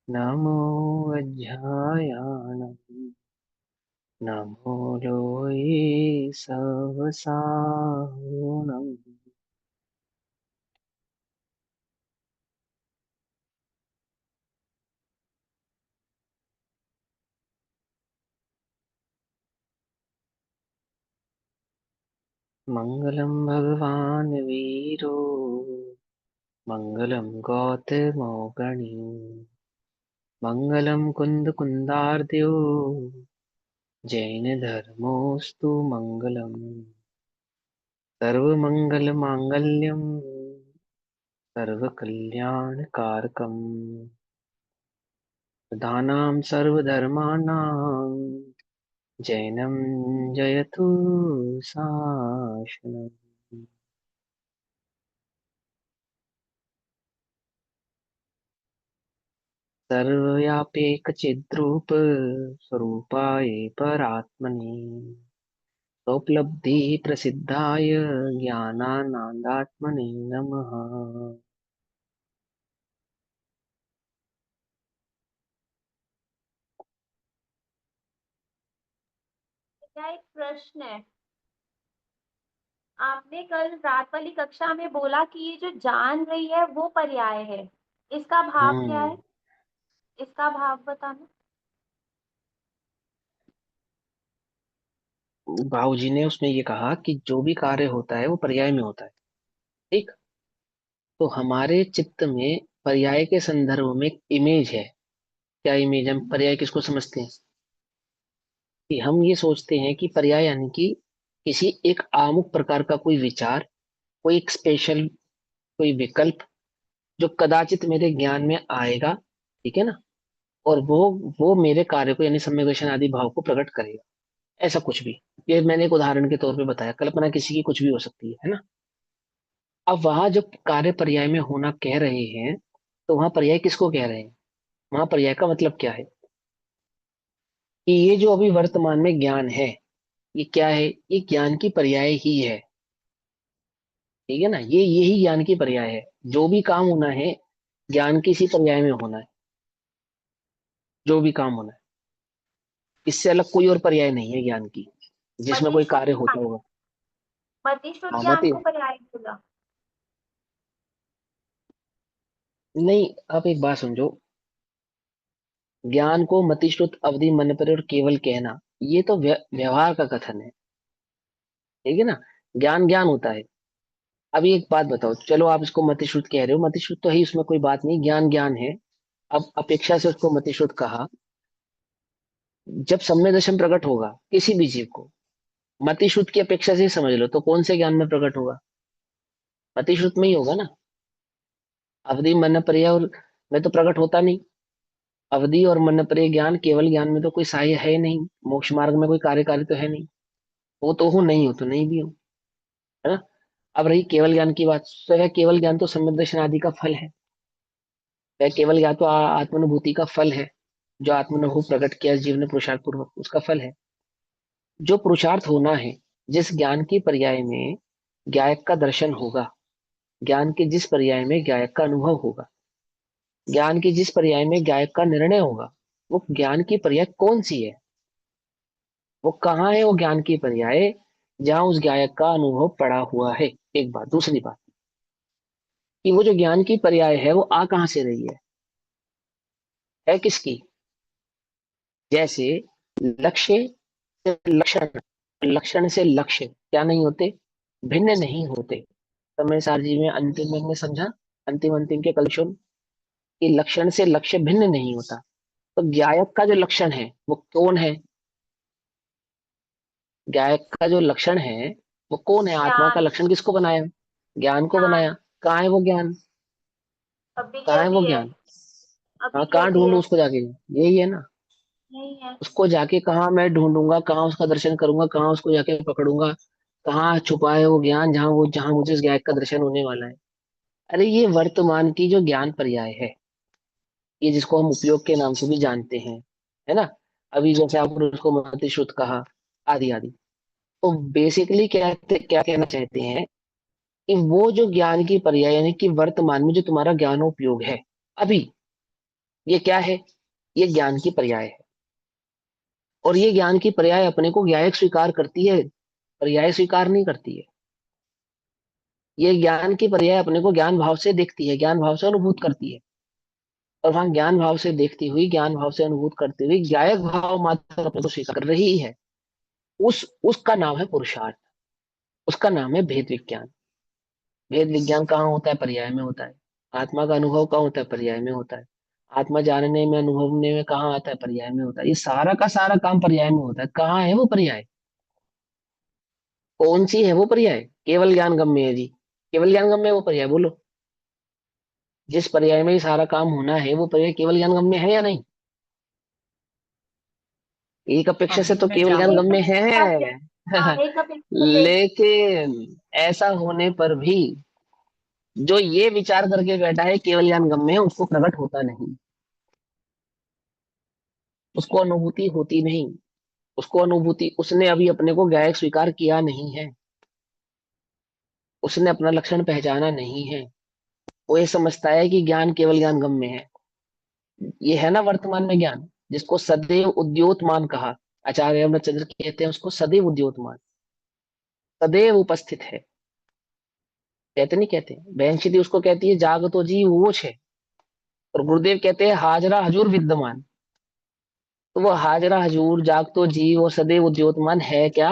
नमो वज्रायाणं नमो लोये सहसाहुणम्। मंगलम भगवान वीरो मंगलम गौतमोगणी मंगलम कुंद कुंदार्द्यो जैन धर्मोस्तु मंगलम। सर्वमंगल मांगल्यम सर्वकल्याणकारकम प्रधानां सर्वधर्माणां जैनं जयतु शासनम्। सर्वव्यापेकचिद्रूप स्वरूपाय परात्मने स्वोपलब्धि प्रसिद्धाय ज्ञानानंदात्मने नमः। क्या एक प्रश्न है। आपने कल रात वाली कक्षा में बोला कि ये जो जान रही है वो पर्याय है। इसका भाव क्या हम्म। है? इसका भाव बताना। बाबूजी ने उसमें ये कहा कि जो भी कार्य होता है वो पर्याय में होता है। ठीक। तो हमारे चित्त में पर्याय के संदर्भ में एक इमेज है। क्या इमेज? हम पर्याय किसको समझते हैं कि हम ये सोचते हैं कि पर्याय यानी कि किसी एक आमुख प्रकार का कोई विचार, कोई एक स्पेशल, कोई विकल्प जो कदाचित मेरे ज्ञान में आएगा। ठीक है ना? और वो मेरे कार्य को यानी सम्यक आदि भाव को प्रकट करेगा। ऐसा कुछ भी। ये मैंने एक उदाहरण के तौर पे बताया, कल्पना किसी की कुछ भी हो सकती है ना? अब वहां जब कार्य पर्याय में होना कह रहे हैं तो वहां पर्याय किसको कह रहे हैं? वहां पर्याय का मतलब क्या है कि ये जो अभी वर्तमान में ज्ञान है, ये क्या है? ये ज्ञान की पर्याय ही है। ठीक है ना? ये यही ज्ञान की पर्याय है। जो भी काम होना है ज्ञान की इसी पर्याय में होना है। जो भी काम होना है इससे अलग कोई और पर्याय नहीं है ज्ञान की जिसमें कोई मतिश्रुत कार्य होता ज्ञान। होगा। मतिश्रुत हाँ ज्ञान मत को पर्याय बोला। नहीं, आप एक बात समझो। ज्ञान को मतिश्रुत अवधि मन पर और केवल कहना, ये तो व्यवहार का कथन है। ठीक है ना? ज्ञान ज्ञान होता है। अभी एक बात बताओ, चलो आप इसको मतिश्रुत कह रहे हो, मतिश्रुत तो है ही, उसमें कोई बात नहीं, ज्ञान ज्ञान है। अब अपेक्षा से उसको मतिश्रुत कहा। जब सम्य दर्शन प्रकट होगा किसी भी जीव को, मतिश्रुत की अपेक्षा से ही समझ लो तो कौन से ज्ञान में प्रकट होगा? मतिश्रुत में ही होगा ना। अवधि मन पर्याय और में तो प्रकट होता नहीं। अवधि और मन पर्याय ज्ञान, केवल ज्ञान में तो कोई सहाय है ही नहीं। मोक्ष मार्ग में कोई कार्यकारी तो है नहीं। वो तो हो, नहीं हो तो नहीं भी हो। है ना? अब रही केवल ज्ञान की बात, तो यह केवल ज्ञान तो सम्यक दर्शन आदि का फल है। वह केवल ज्ञान तो आत्मानुभूति का फल है। जो आत्मानुभव प्रकट किया जीव ने पुरुषार्थ पूर्वक, उसका फल है। जो पुरुषार्थ होना है, जिस ज्ञान की पर्याय में ज्ञायक का दर्शन होगा, ज्ञान के जिस पर्याय में ज्ञायक का अनुभव होगा, ज्ञान की जिस पर्याय में ज्ञायक का निर्णय होगा, वो ज्ञान की पर्याय कौन सी है? वो कहाँ है वो ज्ञान की पर्याय जहां उस ज्ञायक का अनुभव पड़ा हुआ है? एक बात। दूसरी बात कि वो जो ज्ञान की पर्याय है वो आ कहाँ से रही है किसकी? जैसे लक्ष्य से लक्षण, लक्षण से लक्ष्य क्या नहीं होते? भिन्न नहीं होते। समय सारणी में अंतिम में हमने समझा, अंतिम अंतिम के कलशुन, कि लक्षण से लक्ष्य भिन्न नहीं होता। तो ज्ञायक का जो लक्षण है वो कौन है? ज्ञायक का जो लक्षण है वो कौन है? आत्मा का ज्ञान। लक्षण किसको बनाया? ज्ञान को ज्ञान बनाया। कहाँ है वो ज्ञान? अभी के कहाँ है वो अभी है। ज्ञान? हाँ, अभी के कहाँ अभी ढूंढूं है। उसको जाके? यही है ना। नहीं है। उसको जाके कहाँ मैं ढूंढूंगा, कहाँ उसका दर्शन करूंगा, कहाँ उसको जाके पकड़ूंगा? कहाँ छुपा है वो ज्ञान जहाँ मुझे इस ज्ञान का दर्शन होने वाला है? अरे ये वर्तमान की जो ज्ञान पर्याय है, ये जिसको हम उपयोग के नाम से भी जानते हैं, है ना? अभी जैसे आपने उसको मति श्रुत कहा, आदि आदि। तो बेसिकली क्या क्या कहना चाहते हैं कि वो जो ज्ञान की पर्याय यानी कि वर्तमान में जो तुम्हारा ज्ञानोपयोग है अभी, ये क्या है? ये ज्ञान की पर्याय है। और ये ज्ञान की पर्याय अपने को ज्ञायक स्वीकार करती है, पर्याय स्वीकार नहीं करती है। ये ज्ञान की पर्याय अपने को ज्ञान भाव से देखती है, ज्ञान भाव से अनुभूत करती है। और वहां ज्ञान भाव से देखती हुई, ज्ञान भाव से अनुभूत करती हुई ज्ञायक भाव मात्र अपने को स्वीकार कर रही है। उसका नाम है पुरुषार्थ। उसका नाम है भेद विज्ञान। भेद विज्ञान कहाँ होता है? पर्याय में होता है। आत्मा का अनुभव कहाँ होता है? पर्याय में होता है। आत्मा जानने में, अनुभवने में कहाँ आता है? पर्याय में होता है। ये सारा का सारा काम पर्याय में होता है। कहाँ है वो पर्याय? कौन सी है वो पर्याय? केवल ज्ञान गम्य है जी। केवल ज्ञान गम्य है वो पर्याय, बोलो। जिस पर्याय में ये सारा काम होना है वो पर्याय केवल ज्ञान गम्य है या नहीं? एक अपेक्षा से अभी तो मैं केवल ज्ञान जान एक गम्य अपेक्षा से, है। हाँ, एक अपेक्षा से। लेकिन ऐसा होने पर भी जो ये विचार करके बैठा है केवल ज्ञान गम्य है, उसको प्रकट होता नहीं, उसको अनुभूति होती नहीं। उसको अनुभूति, उसने अभी अपने को गायक स्वीकार किया नहीं है। उसने अपना लक्षण पहचाना नहीं है। वो ये समझता है कि ज्ञान केवल ज्ञान गम्य है। ये है ना वर्तमान में ज्ञान, जिसको सदैव उद्योतमान कहा। आचार्य रामचंद्र कहते हैं उसको सदैव उद्योतमान, सदैव उपस्थित है। कहते नहीं कहते? बहन सीधी उसको कहती है जाग तो जी वोच है। और गुरुदेव कहते हैं हाजरा हजूर विद्यमान। तो वो हाजरा हजूर, जाग तो जी और सदैव उद्योतमान है क्या?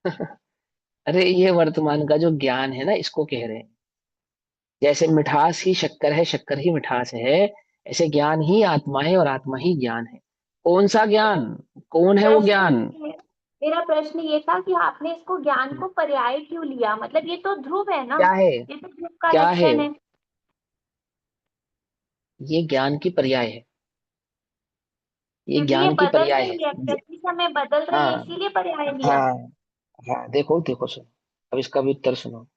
अरे ये वर्तमान का जो ज्ञान है ना, इसको कह रहे हैं। जैसे मिठास ही शक्कर है, शक्कर ही मिठास है, ऐसे ज्ञान ही आत्मा है और आत्मा ही ज्ञान है। कौन सा ज्ञान? कौन है वो प्रश्न ज्ञान? ये मेरा प्रश्न ये था कि आपने इसको ज्ञान को पर्याय क्यों लिया? मतलब ये तो ध्रुव है ना, क्या है? ये तो ध्रुव का क्या है? लक्षण है। ये ज्ञान की पर्याय है। ये क्योंकि ये ज्ञान की बदल पर्याय है। रही है, प्रति समय बदल रही है, हाँ इसीलिए पर्याय लिया। हाँ हाँ, देखो देखो सुनो। अब इसका भी उत्तर सुनो।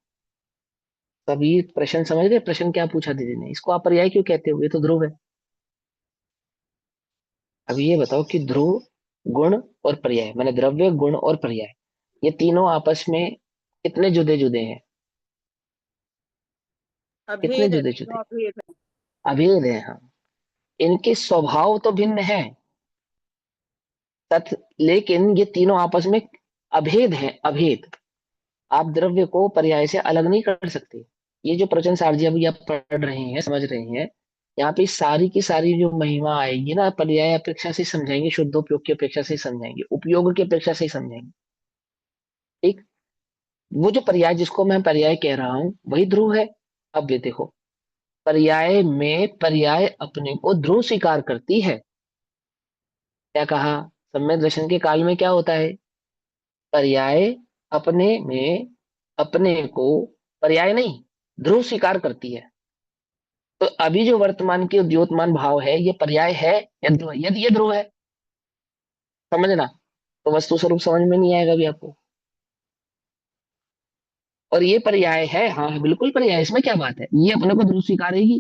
तभी प्रश्न समझ गए? प्रश्न क्या पूछा दीदी ने? इसको आप पर्याय क्यों कहते हो? ये तो ध्रुव है। अब ये बताओ कि ध्रुव, गुण और पर्याय, मैंने द्रव्य, गुण और पर्याय, ये तीनों आपस में कितने जुदे जुदे हैं? कितने अभेद है, जुदे तीनों जुदे? अभेद है। अभेद है, हाँ। इनके स्वभाव तो भिन्न है, तथ लेकिन ये तीनों आपस में अभेद हैं, अभेद। आप द्रव्य को पर्याय से अलग नहीं कर सकते। ये जो प्रवचन सार जी अभी आप पढ़ रहे हैं, समझ रहे हैं, यहाँ पे सारी की सारी जो महिमा आएगी ना, पर्याय अपेक्षा से समझाएंगे, शुद्धोपयोग की अपेक्षा से समझाएंगे, उपयोग की अपेक्षा से समझाएंगे। ठीक। वो जो पर्याय, जिसको मैं पर्याय कह रहा हूँ, वही ध्रुव है। अब ये देखो, पर्याय में पर्याय अपने को ध्रुव स्वीकार करती है। क्या कहा? सम्यक दर्शन के काल में क्या होता है? पर्याय अपने में अपने को, पर्याय नहीं, ध्रुव स्वीकार करती है। तो अभी जो वर्तमान के उद्योतमान भाव है, ये पर्याय है या ध्रुव है? यदि ये ध्रुव है, समझना, तो वस्तु स्वरूप समझ में नहीं आएगा अभी आपको। और ये पर्याय है, हाँ बिल्कुल पर्याय है, इसमें क्या बात है? ये अपने को ध्रुव स्वीकारेगी।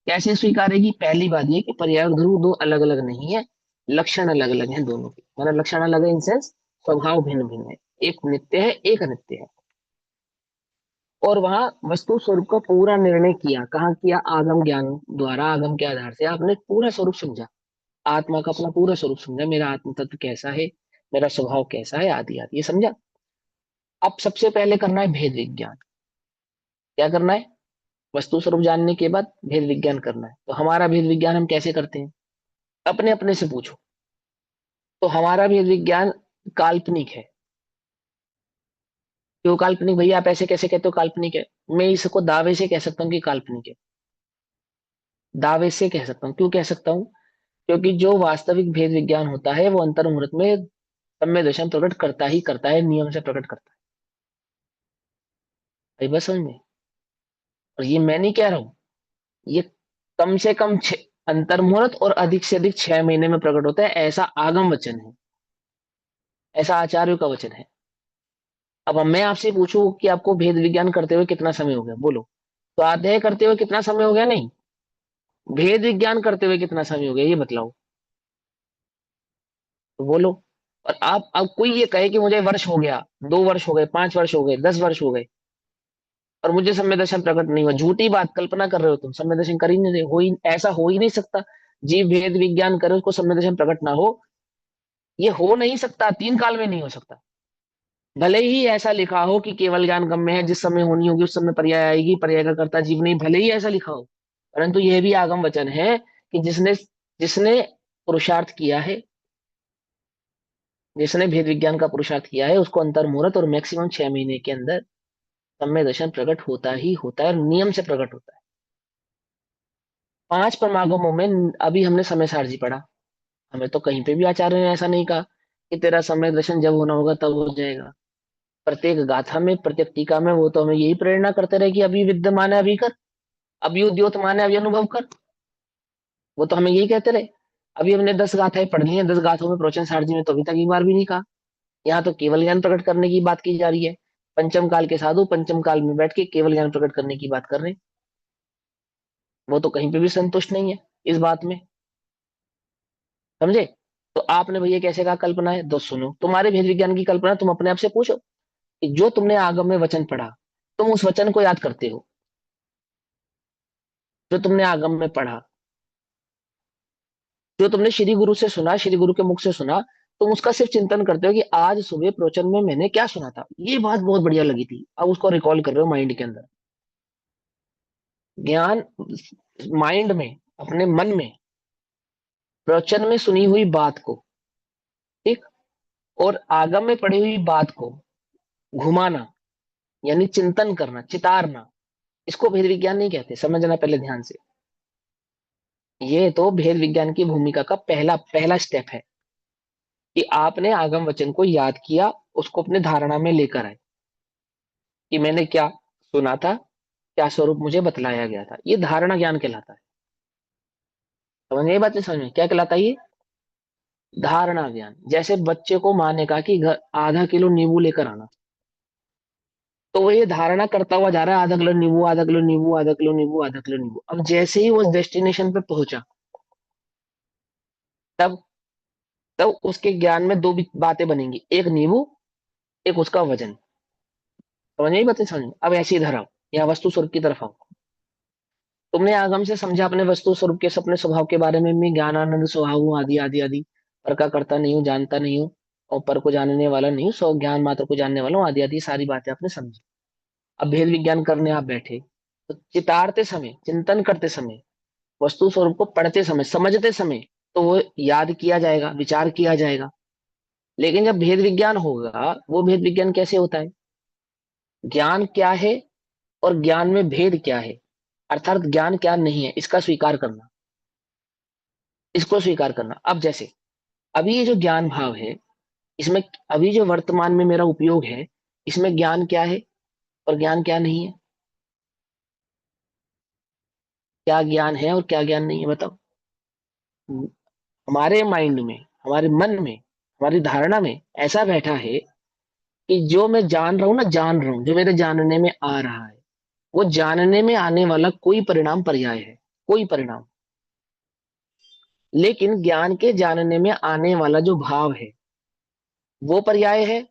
कैसे स्वीकारेगी? पहली बात ये कि पर्याय और ध्रुव दो अलग अलग नहीं है, लक्षण अलग अलग हैं दोनों के। मतलब लक्षण अलग है इन सेंस, स्वभाव भिन्न भिन्न है। एक नित्य है, एक अनित्य है। और वहां वस्तु स्वरूप का पूरा निर्णय किया, कहाँ किया? आगम ज्ञान द्वारा, आगम के आधार से आपने पूरा स्वरूप समझा। आत्मा का अपना पूरा स्वरूप समझा, मेरा आत्म तत्व कैसा है, मेरा स्वभाव कैसा है, आदि आदि, ये समझा। अब सबसे पहले करना है भेद विज्ञान। क्या करना है? वस्तु स्वरूप जानने के बाद भेद विज्ञान करना है। तो हमारा भेद विज्ञान हम कैसे करते हैं? अपने अपने से पूछो। तो हमारा भेद विज्ञान काल्पनिक है। क्यों काल्पनिक भैया? आप ऐसे कैसे कहते हो काल्पनिक है? मैं इसको दावे से कह सकता हूँ कि काल्पनिक है। दावे से कह सकता हूँ। क्यों कह सकता हूँ? क्योंकि जो वास्तविक भेद विज्ञान होता है वो अंतर मुहूर्त में सम्य दर्शन प्रकट करता ही करता है, नियम से प्रकट करता है। बस समझ में। और ये मैं नहीं कह रहा हूँ, ये कम से कम अंतर मुहूर्त और अधिक से अधिक 6 महीने में प्रकट होता है, ऐसा आगम वचन है, ऐसा आचार्यों का वचन है। अब मैं आपसे पूछूं कि आपको भेद विज्ञान करते हुए कितना समय हो गया, बोलो। स्वाध्याय करते हुए कितना समय हो गया? नहीं, भेद विज्ञान करते हुए कितना समय हो गया, ये बतलाओ। तो बोलो। और आप, अब कोई ये कहे कि मुझे वर्ष हो गया, 2 वर्ष हो गए, 5 वर्ष हो गए, 10 वर्ष हो गए, और मुझे सम्यक दर्शन प्रकट नहीं हुआ। झूठी बात, कल्पना कर रहे हो तुम, सम्यक दर्शन कर ही नहीं रहे हो ही, ऐसा हो ही नहीं सकता। जीव भेद विज्ञान करे उसको सम्यक दर्शन प्रकट ना हो, ये हो नहीं सकता, तीन काल में नहीं हो सकता। भले ही ऐसा लिखा हो कि केवल ज्ञान गम्य है, जिस समय होनी होगी उस समय पर्याय आएगी, पर्याय का कर्ता जीव नहीं, भले ही ऐसा लिखा हो, परंतु यह भी आगम वचन है कि जिसने जिसने पुरुषार्थ किया है, जिसने भेद विज्ञान का पुरुषार्थ किया है, उसको अंतर मुहूर्त और मैक्सिमम 6 महीने के अंदर सम्यक दर्शन प्रकट होता ही होता है, और नियम से प्रकट होता है। 5 परमागमों में अभी हमने समय सारजी पढ़ा, हमें तो कहीं पे भी आचार्य ने ऐसा नहीं कहा कि तेरा सम्यक दर्शन जब होना होगा तब हो जाएगा। प्रत्येक गाथा में, प्रत्येक टीका में वो तो हमें यही प्रेरणा करते रहे कि अभी विद्यमान है अभी कर, अभी उद्योतमान है अभी अनुभव कर। वो तो हमें यही कहते रहे। अभी हमने 10 गाथाएं पढ़नी है, 10 गाथों में प्रवचन सारजी में तो अभी तक एक बार भी नहीं कहा। यहाँ तो केवल ज्ञान प्रकट करने की बात की जा रही है। पंचम काल के साधु पंचम काल में बैठ के केवल ज्ञान प्रकट करने की बात कर रहे हैं। वो तो कहीं पे भी संतुष्ट नहीं है इस बात में, समझे? तो आपने भैया कैसे कहा कल्पना है, तो सुनो, तुम्हारे भेद विज्ञान की कल्पना तुम अपने आप से पूछो कि जो तुमने आगम में वचन पढ़ा, तुम उस वचन को याद करते हो, जो तुमने आगम में पढ़ा, जो तुमने श्री गुरु से सुना, श्री गुरु के मुख से सुना, तुम उसका सिर्फ चिंतन करते हो कि आज सुबह प्रवचन में मैंने क्या सुना था, ये बात बहुत बढ़िया लगी थी, अब उसको रिकॉल कर रहे हो माइंड के अंदर। ज्ञान माइंड में, अपने मन में, प्रवचन में सुनी हुई बात को, ठीक, और आगम में पढ़ी हुई बात को घुमाना, यानी चिंतन करना, चितारना, इसको भेद विज्ञान नहीं कहते, समझना पहले ध्यान से। ये तो भेद विज्ञान की भूमिका का पहला पहला स्टेप है कि आपने आगम वचन को याद किया, उसको अपने धारणा में लेकर आए कि मैंने क्या सुना था, क्या स्वरूप मुझे बतलाया गया था, ये धारणा ज्ञान कहलाता है। समझ में ये बात, नहीं समझ में क्या कहलाता है ये? धारणा ज्ञान। जैसे बच्चे को माँ ने कहा कि घर आधा किलो नींबू लेकर आना, तो वो ये धारणा करता हुआ जा रहा है, आधा किलो नींबू, आधा किलो नींबू, आधा किलो नींबू, आधा किलो नींबू। अब जैसे ही वो उस डेस्टिनेशन पे पहुंचा, तब तब उसके ज्ञान में दो बातें बनेंगी, एक नींबू, एक उसका वजन। समझ में ये बातें, समझ में? अब ऐसे ही धराओ, या वस्तु स्वरूप की तरफ आओ। तुमने आगम से समझा अपने वस्तु स्वरूप के, सपने स्वभाव के बारे में, मैं ज्ञान आनंद स्वभाव हूँ, आदि आदि आदि, पर का करता नहीं हूँ, जानता नहीं हूँ, और पर को जानने वाला नहीं हूँ, सौ ज्ञान मात्र को जानने वाला हूँ, आदि आदि सारी बातें आपने समझी। अब भेद विज्ञान करने आप बैठे, तो चितारते समय, चिंतन करते समय, वस्तु स्वरूप को पढ़ते समय, समझते समय, तो वो याद किया जाएगा, विचार किया जाएगा। लेकिन जब भेद विज्ञान होगा, वो भेद विज्ञान कैसे होता है? ज्ञान क्या है और ज्ञान में भेद क्या है, अर्थात ज्ञान क्या नहीं है, इसका स्वीकार करना, इसको स्वीकार करना। अब जैसे अभी ये जो ज्ञान भाव है, इसमें अभी जो वर्तमान में मेरा उपयोग है, इसमें ज्ञान क्या है और ज्ञान क्या नहीं है? क्या ज्ञान है और क्या ज्ञान नहीं है, बताओ। हमारे माइंड में, हमारे मन में, हमारी धारणा में ऐसा बैठा है कि जो मैं जान रहा हूं ना, जान रहा हूं, जो मेरे जानने में आ रहा है, वो जानने में आने वाला कोई परिणाम पर्याय है, कोई परिणाम। लेकिन ज्ञान के जानने में आने वाला जो भाव है, वो पर्याय है,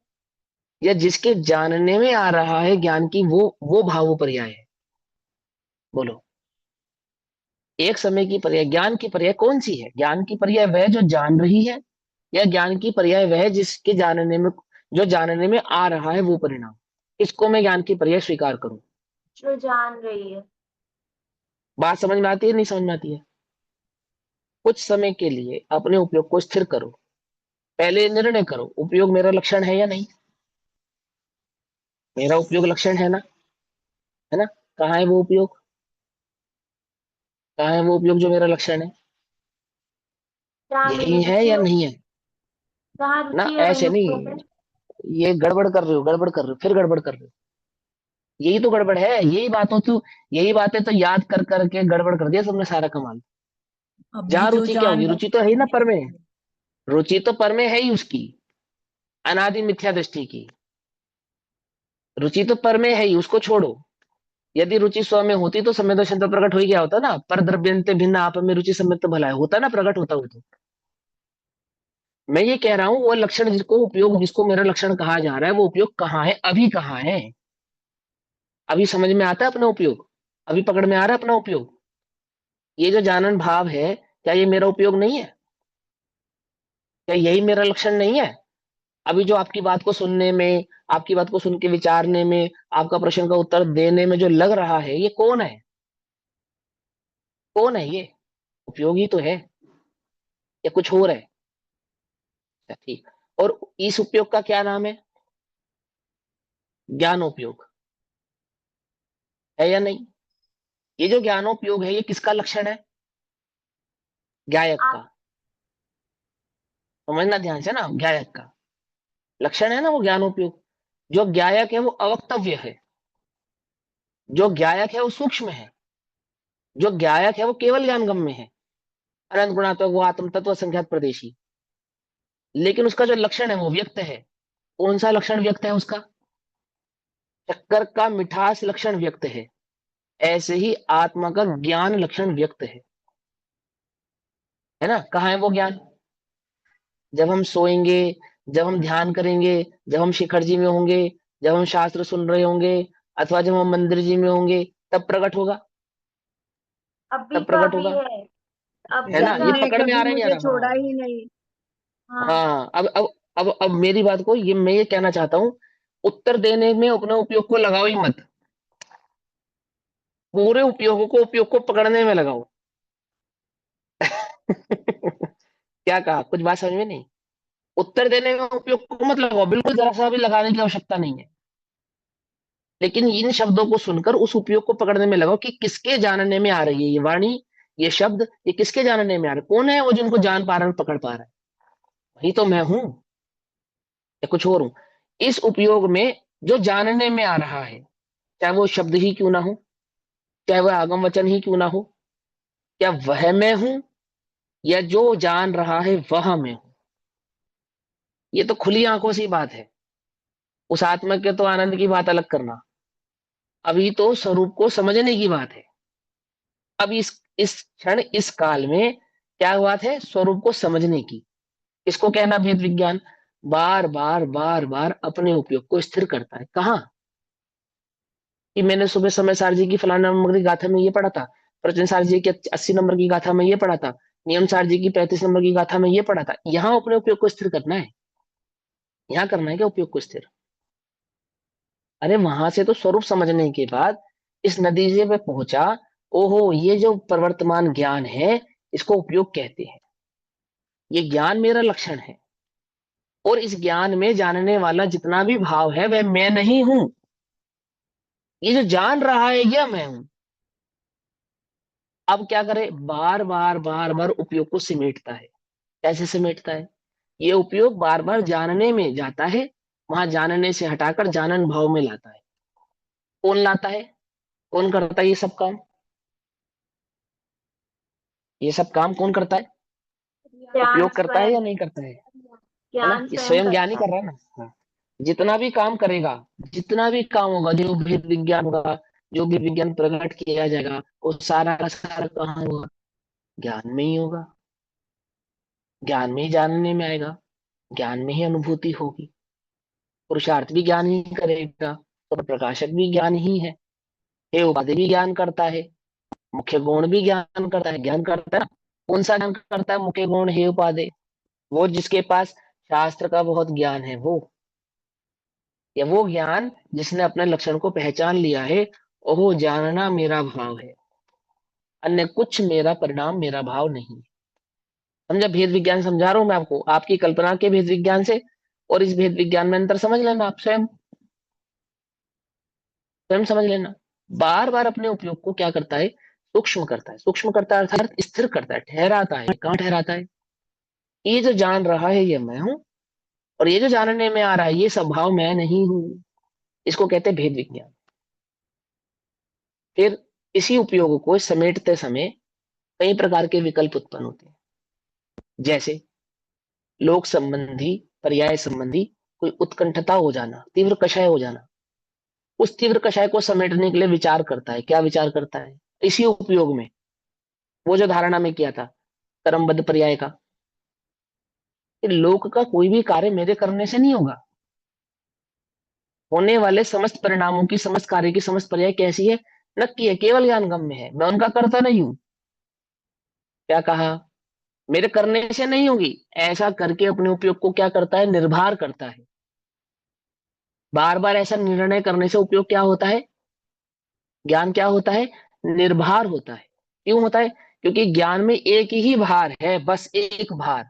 या जिसके जानने में आ रहा है ज्ञान की, वो भाव, वो पर्याय है? बोलो। एक समय की पर्याय, ज्ञान की पर्याय कौन सी है? ज्ञान की पर्याय वह जो जान रही है, या ज्ञान की पर्याय वह जिसके जानने में, जो जानने में आ रहा है वो परिणाम? इसको मैं ज्ञान की पर्याय स्वीकार करूं। जो जान रही है। बात समझ में आती है नहीं समझ में आती है? कुछ समय के लिए अपने उपयोग को स्थिर करो, पहले निर्णय करो उपयोग मेरा लक्षण है या नहीं। मेरा उपयोग लक्षण है ना, है ना? कहाँ है वो उपयोग, कहाँ है वो उपयोग जो मेरा लक्षण है? जहाँ मेरी यही है रुचि या हो, नहीं है? जहाँ ना रुचि है वही ऐसे उपयोग है। नहीं, ये गड़बड़ कर रहे हो, गड़बड़ कर रहे हो, फिर गड़बड़ कर रहे हो। यही तो गड़बड़ है, यही बातों तो, यही बातें तो याद कर करके गड़बड़ कर दिया तुमने सारा कमाल। अभी जहाँ जो रुचि क्या होगी, जानकारी रुचि तो है ही ना पर में, रुचि तो पर में है ही उसकी, अनादि मिथ्या दृष्टि की। रुचि तो पर में है ही, उसको छोड़ो। यदि रुचि स्व में होती तो सम्यक दर्शन तो प्रकट हो ही गया होता ना, पर द्रव्यंते भिन्न आप में रुचि सम्यक तो भला है, होता ना, प्रकट होता हो तो। मैं ये कह रहा हूं वो लक्षण जिसको उपयोग, जिसको मेरा लक्षण कहा जा रहा है, वो उपयोग कहाँ है, अभी कहाँ है? अभी समझ में आता है अपना उपयोग? अभी पकड़ में आ रहा है अपना उपयोग? ये जो जानन भाव है, क्या ये मेरा उपयोग नहीं है? क्या यही मेरा लक्षण नहीं है? अभी जो आपकी बात को सुनने में, आपकी बात को सुन के विचारने में, आपका प्रश्न का उत्तर देने में जो लग रहा है, ये कौन है? कौन है ये? उपयोगी तो है, या कुछ और है? अच्छा, ठीक। और इस उपयोग का क्या नाम है? ज्ञानोपयोग। है या नहीं? ये जो ज्ञानोपयोग है, ये किसका लक्षण है? गायक आप का। समझना ध्यान से ना, गायक का लक्षण है ना वो ज्ञानोपयोग। जो गायक है वो अवक्तव्य है, जो गायक है वो सूक्ष्म है, जो गायक है वो केवल ज्ञानगम्य है, अनंत गुणात्मक, वो आत्म तत्व संख्यात प्रदेशी। लेकिन उसका जो लक्षण है वो व्यक्त है। कौन सा लक्षण व्यक्त है उसका? शक्कर का मिठास लक्षण व्यक्त है। ऐसे ही आत्मा का ज्ञान लक्षण व्यक्त है ना? कहाँ है वो ज्ञान? जब हम सोएंगे, जब हम ध्यान करेंगे, जब हम शिखर जी में होंगे, जब हम शास्त्र सुन रहे होंगे, अथवा जब हम मंदिर जी में होंगे, तब प्रकट होगा। अभी तब का प्रकट भी होगा। है, है अभी ना? का ये जिसने है। पकड़ में आ कभी रहा है नहीं आ मुझे रहा? छोड़ा हाँ। ही नहीं। हाँ, हाँ, अब मेरी बात को, ये मैं ये कहना चाहता हूँ, उत्तर देने में अपने उपयोग को लगाओ ही मत। पूरे उपयोग को पकड़ने में लगाओ। क्या कहा? कुछ बात समझ में नहीं? उत्तर देने में उपयोग को मत लगाओ, बिल्कुल जरा सा भी लगाने की आवश्यकता नहीं है। लेकिन इन शब्दों को सुनकर उस उपयोग को पकड़ने में लगाओ कि किसके जानने में आ रही है ये वाणी, ये शब्द, ये किसके जानने में आ रहा है? कौन है वो जिनको जान पा रहा है, पकड़ पा रहा है? वही तो मैं हूं, या कुछ और हूं? इस उपयोग में जो जानने में आ रहा है, चाहे वो शब्द ही क्यों ना हो, चाहे वह आगम वचन ही क्यों ना हो, क्या वह मैं हूं, या जो जान रहा है वह मैं हूं? ये तो खुली आंखों से बात है। उस आत्मा के तो आनंद की बात अलग करना, अभी तो स्वरूप को समझने की बात है। अब इस क्षण, इस काल में क्या बात है? स्वरूप को समझने की। इसको कहना भेद विज्ञान। बार बार बार बार अपने उपयोग को स्थिर करता है। कहाँ? कि मैंने सुबह समय सार जी की फलाना नंबर की गाथा में ये पढ़ा था, प्रचन सार जी की 80 नंबर की गाथा में ये पढ़ा था, नियम सार जी की 35 नंबर की गाथा में ये पढ़ा था। यहाँ अपने उपयोग को स्थिर करना है। यहाँ करना है क्या उपयोग को स्थिर? अरे वहां से तो स्वरूप समझने के बाद इस नतीजे पे पहुंचा, ओहो ये जो प्रवर्तमान ज्ञान है, इसको उपयोग कहते हैं। ये ज्ञान मेरा लक्षण है, और इस ज्ञान में जानने वाला जितना भी भाव है वह मैं नहीं हूं। ये जो जान रहा है यह मैं हूं। अब क्या करे? बार बार बार बार उपयोग को सिमेटता है। कैसे सिमेटता है? ये उपयोग बार बार जानने में जाता है, वहां जानने से हटाकर जानन भाव में लाता है। कौन लाता है? कौन करता है ये सब काम? ये सब काम कौन करता है? ज्ञान उपयोग करता है या स्वयं, नहीं करता है ना? ज्ञान ये स्वयं स्वयं ज्ञान ही करता कर रहा है। है ना। हाँ। जितना भी काम करेगा, जितना भी काम होगा, जो भेद विज्ञान होगा, जो भी विज्ञान प्रकट किया जाएगा, वो सारा का सारा कहाँ होगा? ज्ञान में ही होगा। ज्ञान में ही जानने में आएगा, ज्ञान में ही अनुभूति होगी। पुरुषार्थ भी ज्ञान ही करेगा, तो प्रकाशक भी ज्ञान ही है। हे उपाधि भी ज्ञान करता है, मुख्य गुण भी ज्ञान करता है। ज्ञान करता है ना? कौन सा ज्ञान करता है? मुख्य गुण हे उपाधि। वो जिसके पास शास्त्र का बहुत ज्ञान है वो, या वो ज्ञान जिसने अपने लक्षण को पहचान लिया है, ओहो जानना मेरा भाव है, अन्य कुछ मेरा परिणाम, मेरा भाव नहीं। समझा? भेद विज्ञान समझा रहा हूं मैं आपको, आपकी कल्पना के भेद विज्ञान से और इस भेद विज्ञान में अंतर समझ लेना। आप स्वयं स्वयं समझ लेना। बार बार अपने उपयोग को क्या करता है? सूक्ष्म करता है। सूक्ष्म करता है अर्थात स्थिर करता है, ठहराता है। कहाँ ठहराता है? ये जो जान रहा है ये मैं हूं, और ये जो जानने में आ रहा है ये स्वभाव मैं नहीं हूं। इसको कहते हैं भेद विज्ञान। फिर इसी उपयोग को समेटते समय कई प्रकार के विकल्प उत्पन्न होते हैं। जैसे लोक संबंधी, पर्याय संबंधी कोई उत्कंठता हो जाना, तीव्र कषाय हो जाना। उस तीव्र कषाय को समेटने के लिए विचार करता है। क्या विचार करता है? इसी उपयोग में, वो जो धारणा में किया था कर्मबद्ध पर्याय का, कि लोक का कोई भी कार्य मेरे करने से नहीं होगा। होने वाले समस्त परिणामों की, समस्त कार्य की, समस्त पर्याय कैसी है? नक्की है, केवल ज्ञान गम्य है, मैं उनका करता नहीं हूं। क्या कहा? मेरे करने से नहीं होगी, ऐसा करके अपने उपयोग को क्या करता है? निर्भर करता है। बार बार ऐसा निर्णय करने से उपयोग क्या होता है? ज्ञान क्या होता है? निर्भर होता है। क्यों होता है? क्योंकि ज्ञान में एक ही भार है, बस एक भार,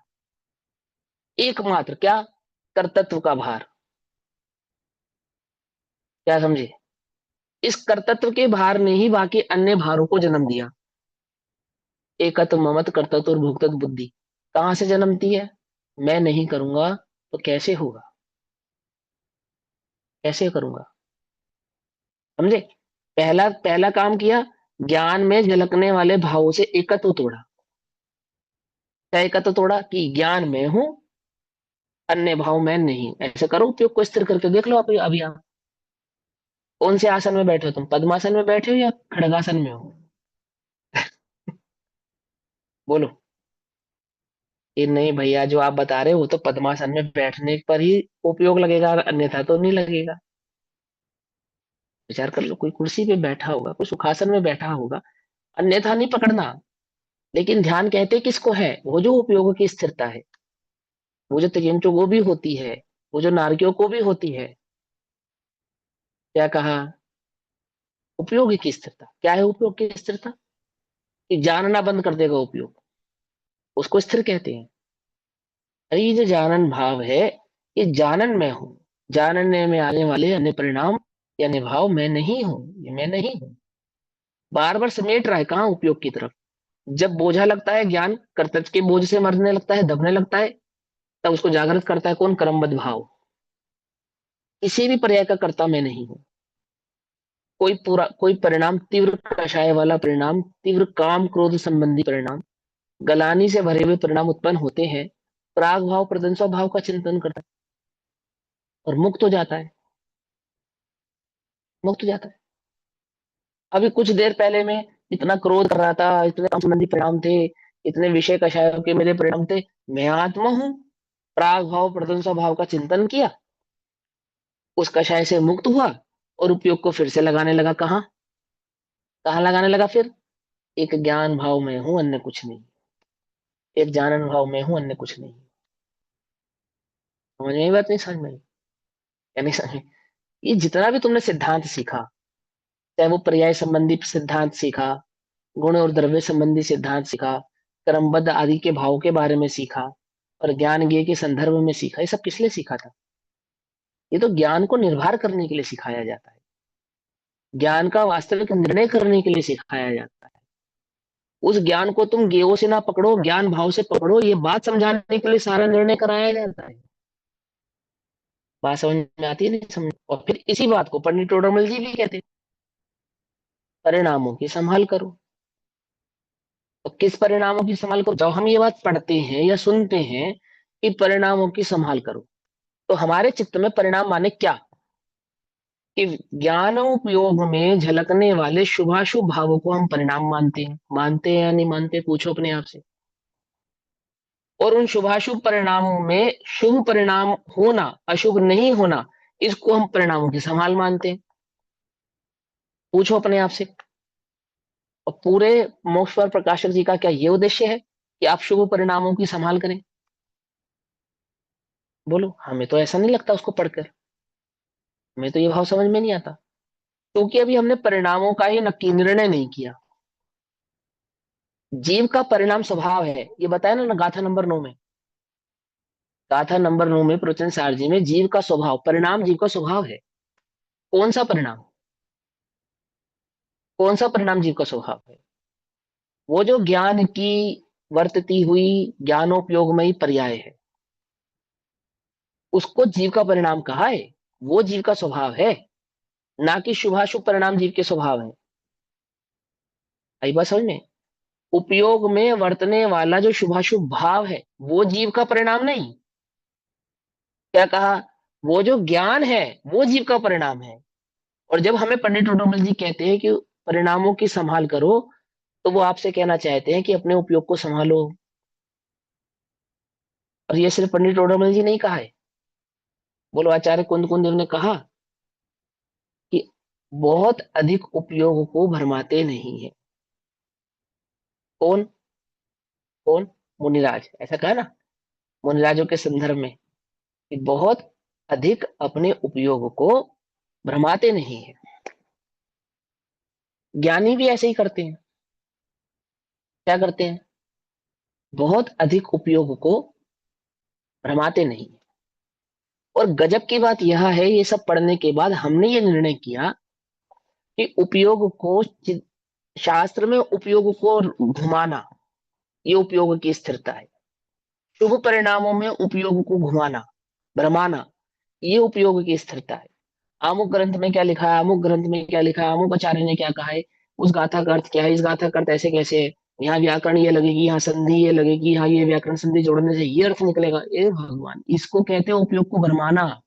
एकमात्र। क्या? कर्तृत्व का भार। क्या समझे? इस कर्तृत्व के भार ने ही बाकी अन्य भारों को जन्म दिया। एकत्व, ममत्व, कर्तृत्व और भोक्तृत्व बुद्धि कहां से जन्मती है? मैं नहीं करूंगा तो कैसे होगा? कैसे करूंगा? समझे? पहला पहला काम किया, ज्ञान में झलकने वाले भावों से एकत्व तोड़ा। क्या एकत्व तोड़ा? कि ज्ञान में हूं, अन्य भाव में नहीं। ऐसे करो, उपयोग को स्थिर करके देख लो। अभी अभी आप कौन से आसन में बैठे हो? तुम पद्मासन में बैठे हो या खड़गासन में हो? बोलो। ये नहीं भैया, जो आप बता रहे हो वो तो पद्मासन में बैठने पर ही उपयोग लगेगा, अन्यथा तो नहीं लगेगा। विचार कर लो, कोई कुर्सी पे बैठा होगा, कोई सुखासन में बैठा होगा, अन्यथा नहीं पकड़ना। लेकिन ध्यान कहते किसको है? वो जो उपयोग की स्थिरता है, वो जो तिर्यंचो वो भी होती है, वो जो नारकियों को भी होती है। क्या कहा? उपयोग की स्थिरता। क्या है उपयोग की स्थिरता? कि जानना बंद कर देगा उपयोग, उसको स्थिर कहते हैं। अरे ये जो जानन भाव है, ये जानन मैं हूं, जानने में आने वाले अन्य परिणाम या निभाव मैं नहीं हूं, ये मैं नहीं हूं। बार बार समेट रहा है कहाँ? उपयोग की तरफ। जब बोझा लगता है, ज्ञान कर्तव्य के बोझ से मरने लगता है, दबने लगता है, तब उसको जागृत करता है कौन? क्रमबद्ध भाव। किसी भी पर्याय का कर्ता मैं नहीं हूं। कोई परिणाम तीव्र कषाय वाला परिणाम, तीव्र काम क्रोध संबंधी परिणाम, गलानी से भरे हुए परिणाम उत्पन्न होते हैं, प्राग भाव प्रदंसो भाव का चिंतन करता है और मुक्त हो जाता है। मुक्त हो जाता है। अभी कुछ देर पहले मैं इतना क्रोध कर रहा था, इतने काम संबंधी परिणाम थे, इतने विषय कषायों के मेरे परिणाम थे, मैं आत्मा हूं। प्राग भाव प्रदंसो भाव का चिंतन किया, उस कषाय से मुक्त हुआ और उपयोग को फिर से लगाने लगा। कहाँ? कहाँ लगाने लगा फिर? एक ज्ञान भाव में हूं, अन्य कुछ नहीं। एक जानन भाव में हूं, अन्य कुछ नहीं। समझ में आई बात? नहीं समझ में आई? या नहीं समझ में? ये जितना भी तुमने सिद्धांत सीखा, चाहे वो पर्याय संबंधी सिद्धांत सीखा, गुण और द्रव्य संबंधी सिद्धांत सीखा, क्रमबद्ध आदि के भाव के बारे में सीखा, और ज्ञान ज्ञेय के संदर्भ में सीखा, ये सब किस लिए सीखा था? ये तो ज्ञान को निर्भर करने के लिए सिखाया जाता है। ज्ञान का वास्तविक निर्णय करने के लिए सिखाया जाता है। उस ज्ञान को तुम गेयो से ना पकड़ो, ज्ञान भाव से पकड़ो, ये बात समझाने के लिए सारा निर्णय कराया जाता है। बात समझ में आती है? नहीं समझ? और फिर इसी बात को पंडित टोडरमल जी भी कहते हैं, परिणामों की संभाल करो। तो किस परिणामों की संभाल करो? जब हम ये बात पढ़ते हैं या सुनते हैं कि परिणामों की संभाल करो, तो हमारे चित्त में परिणाम माने क्या? कि ज्ञान उपयोग में झलकने वाले शुभाशुभ भावों को हम परिणाम मानते हैं। मानते हैं या नहीं मानते? पूछो अपने आप से। और उन शुभाशुभ परिणामों में शुभ परिणाम होना, अशुभ नहीं होना, इसको हम परिणामों की संभाल मानते हैं। पूछो अपने आप से। और पूरे मोक्ष पर प्रकाशक जी का क्या ये उद्देश्य है कि आप शुभ परिणामों की संभाल करें? बोलो। हमें तो ऐसा नहीं लगता उसको पढ़कर। हमें तो ये भाव समझ में नहीं आता, क्योंकि अभी हमने परिणामों का ही नक्की निर्णय नहीं किया। जीव का परिणाम स्वभाव है, ये बताया ना गाथा नंबर 9 में। गाथा नंबर 9 में प्रवचन सार जी में जीव का स्वभाव, परिणाम जीव का स्वभाव है। कौन सा परिणाम? कौन सा परिणाम जीव का स्वभाव है? वो जो ज्ञान की वर्तती हुई ज्ञानोपयोगमयी पर्याय है, उसको जीव का परिणाम कहा है। वो जीव का स्वभाव है, ना कि शुभाशुभ परिणाम जीव के स्वभाव है। आई बात समझ में? उपयोग में वर्तने वाला जो शुभाशुभ भाव है, वो जीव का परिणाम नहीं। क्या कहा? वो जो ज्ञान है, वो जीव का परिणाम है। और जब हमें पंडित डोडोमल जी कहते हैं कि परिणामों की संभाल करो, तो वो आपसे कहना चाहते हैं कि अपने उपयोग को संभालो। और ये सिर्फ पंडित डोडोमल जी नहीं कहा है। बोलो, आचार्य कुंद कुंद देव ने कहा, बहुत अधिक उपयोग को भरमाते नहीं है। कौन? कौन? मुनिराज, ऐसा कहा ना मुनिराजों के संदर्भ में कि बहुत अधिक अपने उपयोग को भ्रमाते नहीं है। ज्ञानी भी ऐसे ही करते हैं। क्या करते हैं? बहुत अधिक उपयोग को भ्रमाते नहीं। और गजब की बात यह है, ये सब पढ़ने के बाद हमने ये निर्णय किया कि उपयोग को शास्त्र में उपयोग को घुमाना, ये उपयोग की स्थिरता है। शुभ परिणामों में उपयोग को घुमाना, भ्रमाना, ये उपयोग की स्थिरता है। अमुक ग्रंथ में क्या लिखा है, अमुक ग्रंथ में क्या लिखा है, अमुक आचार्य ने क्या कहा है, उस गाथा का अर्थ क्या है, इस गाथा का अर्थ ऐसे कैसे है, यहाँ व्याकरण ये लगेगी, यहाँ संधि ये लगेगी, यहाँ ये व्याकरण संधि जोड़ने से ये अर्थ निकलेगा। ए भगवान, इसको कहते हैं उपयोग को भरमाना।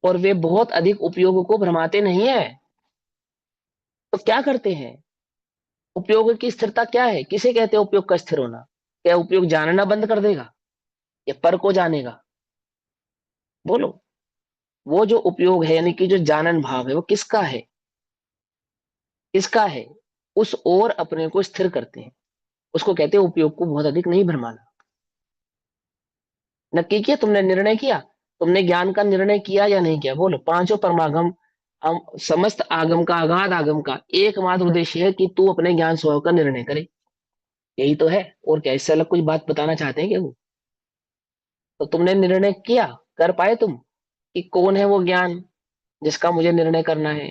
और वे बहुत अधिक उपयोग को भरमाते नहीं है। तो क्या करते हैं? उपयोग की स्थिरता क्या है, किसे कहते हैं उपयोग का स्थिर होना? क्या उपयोग जानना बंद कर देगा या पर को जानेगा? बोलो। वो जो उपयोग है यानी कि जो जानन भाव है, वो किसका है? किसका है? उस ओर अपने को स्थिर करते हैं। उसको कहते हैं उपयोग को बहुत अधिक नहीं भरमाना। नक्की किया तुमने, निर्णय किया? तुमने ज्ञान का निर्णय किया या नहीं किया? बोलो। पांचों परमागम, समस्त आगम का, अगाध आगम का एकमात्र उद्देश्य है कि तू अपने ज्ञान स्वभाव का निर्णय करे। यही तो है। और क्या, इससे अलग कुछ बात बताना चाहते हैं क्या वो? तो तुमने निर्णय किया, कर पाए तुम कि कौन है वो ज्ञान जिसका मुझे निर्णय करना है,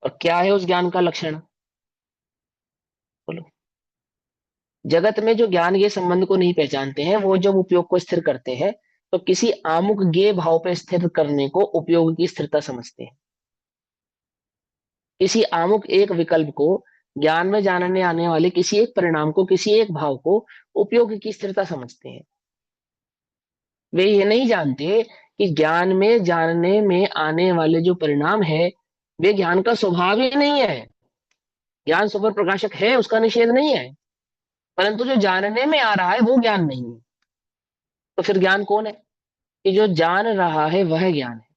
और क्या है उस ज्ञान का लक्षण? बोलो। जगत में जो ज्ञान ये संबंध को नहीं पहचानते हैं, वो जब उपयोग को स्थिर करते हैं तो किसी आमुक गे भाव पे स्थिर करने को उपयोग की स्थिरता समझते हैं। किसी आमुक एक विकल्प को, ज्ञान में जानने आने वाले किसी एक परिणाम को, किसी एक भाव को उपयोग की स्थिरता समझते हैं। वे ये नहीं जानते कि ज्ञान में जानने में आने वाले जो परिणाम है, वे ज्ञान का स्वभाव ही नहीं है। ज्ञान स्वपर प्रकाशक है, उसका निषेध नहीं है, परंतु जो जानने में आ रहा है वो ज्ञान नहीं है। तो फिर ज्ञान कौन है? कि जो जान रहा है वह ज्ञान है।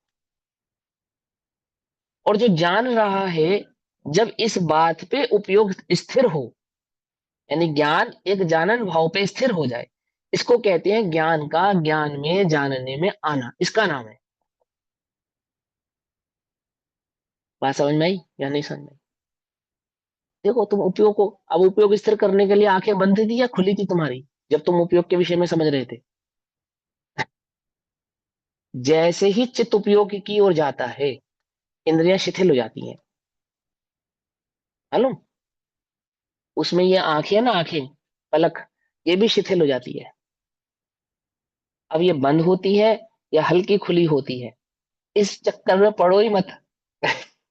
और जो जान रहा है, जब इस बात पे उपयोग स्थिर हो, यानी ज्ञान एक जानन भाव पे स्थिर हो जाए, इसको कहते हैं ज्ञान का ज्ञान में जानने में आना, इसका नाम है। बात समझ में आई या नहीं समझ में आई? देखो, तुम उपयोग को, अब उपयोग स्थिर करने के लिए आंखें बंद थी या खुली थी तुम्हारी जब तुम उपयोग के विषय में समझ रहे थे? जैसे ही चित्त उपयोग की ओर जाता है, इंद्रियां शिथिल हो जाती हैं। मालूम? उसमें ये आंखें है ना, आंखें, पलक, ये भी शिथिल हो जाती है। अब ये बंद होती है या हल्की खुली होती है, इस चक्कर में पड़ो ही मत।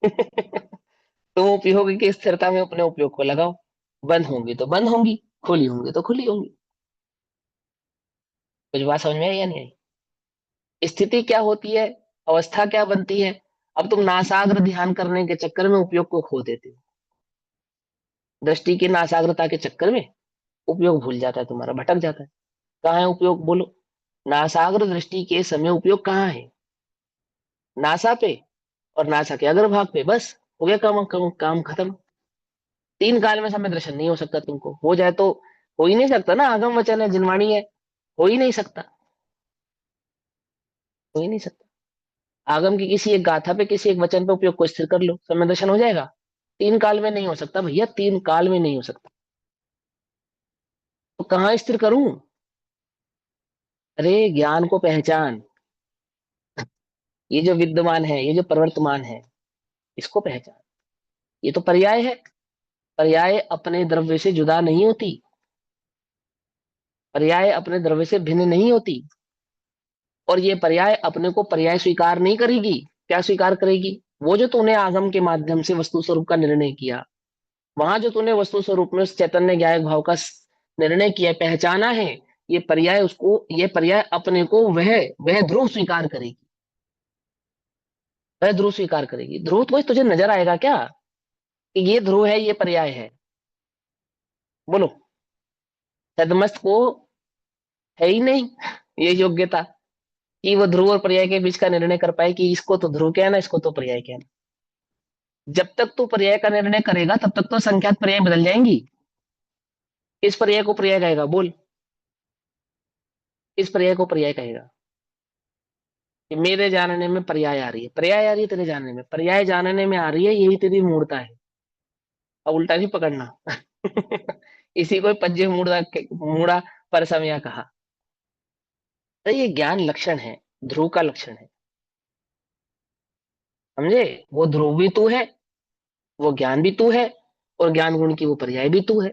तुम उपयोग की स्थिरता में अपने उपयोग को लगाओ। बंद होंगी तो बंद होंगी, खुली होंगी तो खुली होंगी। कुछ बात समझ में आई या नहीं आई? स्थिति क्या होती है, अवस्था क्या बनती है? अब तुम नासाग्र ध्यान करने के चक्कर में उपयोग को खो देते हो। दृष्टि की नासाग्रता के चक्कर में उपयोग भूल जाता है तुम्हारा, भटक जाता है। कहाँ है उपयोग? बोलो। नासाग्र दृष्टि के समय उपयोग कहाँ है? नासा पे और नासा के अग्रभाग पे, बस हो गया काम, काम खत्म। तीन काल में समय दर्शन नहीं हो सकता तुमको, हो जाए तो हो ही नहीं सकता ना, आगम वचन है, जिनवाणी है, हो ही नहीं सकता। हो ही नहीं सकता। आगम की किसी एक गाथा पे, किसी एक वचन पे उपयोग को स्थिर कर लो, समय दर्शन हो जाएगा। तीन काल में नहीं हो सकता भैया, तीन काल में नहीं हो सकता। तो कहाँ स्थिर करूं? अरे ज्ञान को पहचान। ये जो विद्यमान है, ये जो प्रवर्तमान है, इसको पहचान। ये तो पर्याय है। पर्याय अपने द्रव्य से जुदा नहीं होती। पर्याय अपने द्रव्य से भिन्न नहीं होती। और ये पर्याय अपने को पर्याय स्वीकार नहीं करेगी। क्या स्वीकार करेगी? वो जो तूने आगम के माध्यम से वस्तु स्वरूप का निर्णय किया, वहां जो तूने वस्तु स्वरूप में उस चैतन्य ज्ञायक भाव का निर्णय किया, पहचाना है, ये पर्याय उसको, ये पर्याय अपने को वह ध्रुव स्वीकार करेगी। वह ध्रुव स्वीकार करेगी। ध्रुव तो तुझे नजर आएगा क्या कि ये ध्रुव है, ये पर्याय है? बोलो। सदमस्त को है ही नहीं ये योग्यता कि वो ध्रुव और पर्याय के बीच का निर्णय कर पाए कि इसको तो ध्रुव कहना, इसको तो पर्याय कहना। जब तक तू पर्याय का निर्णय करेगा तब तक तो संख्यात पर्याय बदल जाएंगी। इस पर्याय को पर्याय कहेगा, बोल। इस पर्याय को पर्याय कहेगा कि मेरे जानने में पर्याय आ रही है, पर्याय आ रही है तेरे जानने में, पर्याय जानने में आ रही है, यही तेरी मूर्ता है। अब उल्टा नहीं पकड़ना। इसी को पज्जे मूड़ा मूड़ा पर समया कहा। तो ये ज्ञान लक्षण है, ध्रुव का लक्षण है। समझे? वो ध्रुव भी तू है, वो ज्ञान भी तू है, और ज्ञान गुण की वो पर्याय भी तू है।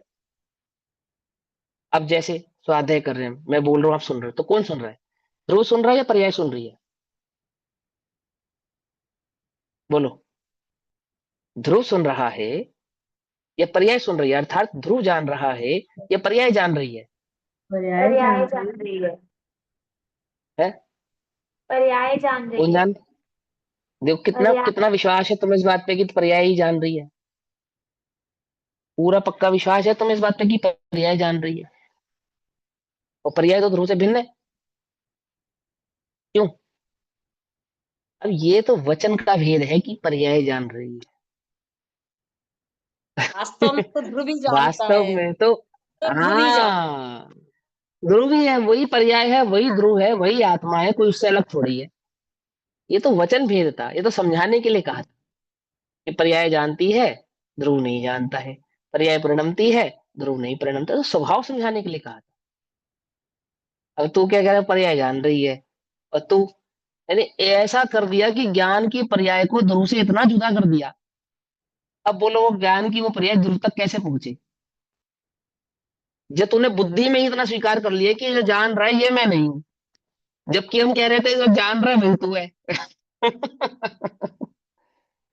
अब जैसे स्वाध्याय कर रहे हैं, मैं बोल रहा हूँ, आप सुन रहे हो, तो कौन सुन रहा है? ध्रुव सुन रहा है या पर्याय सुन रही है? बोलो। ध्रुव सुन रहा है या पर्याय सुन रही है? अर्थात ध्रुव जान रहा है या पर्याय जान रही है? पर्याय पर्याय जान जान रही रही है। है? पर्याय जान कौन रही है। जान? देखो कितना पर्याय। कितना विश्वास है तुम्हें इस बात पे कि पर्याय ही जान रही है। पूरा पक्का विश्वास है तुम्हें इस बात पे कि पर्याय जान रही है। और पर्याय तो ध्रुव से भिन्न है। क्यों? अब ये तो वचन का भेद है कि पर्याय जान रही वास्तव में है। तो ध्रुव ही जानता वास्तव है। में तो, तो ध्रुव ही जानता हाँ, ध्रुव ही है, वही पर्याय है, वही ध्रुव है, वही आत्मा है, कोई उससे अलग थोड़ी है। ये तो वचन भेद था, ये तो समझाने के लिए कहा था कि पर्याय जानती है, ध्रुव नहीं जानता है। पर्याय परिणमती है, ध्रुव नहीं परिणमता, तो स्वभाव समझाने के लिए कहा था। अब तू क्या कह रहा है? पर्याय जान रही है, और तू, यानी ऐसा कर दिया कि ज्ञान की पर्याय को ध्रुव से इतना जुदा कर दिया। अब बोलो वो ज्ञान की वो पर्याय ध्रुव तक कैसे पहुंचे? जब तूने बुद्धि में ही इतना स्वीकार कर लिया कि जो जान रहा है ये मैं नहीं हूं, जबकि हम कह रहे थे जो जान रहा है वही तू है।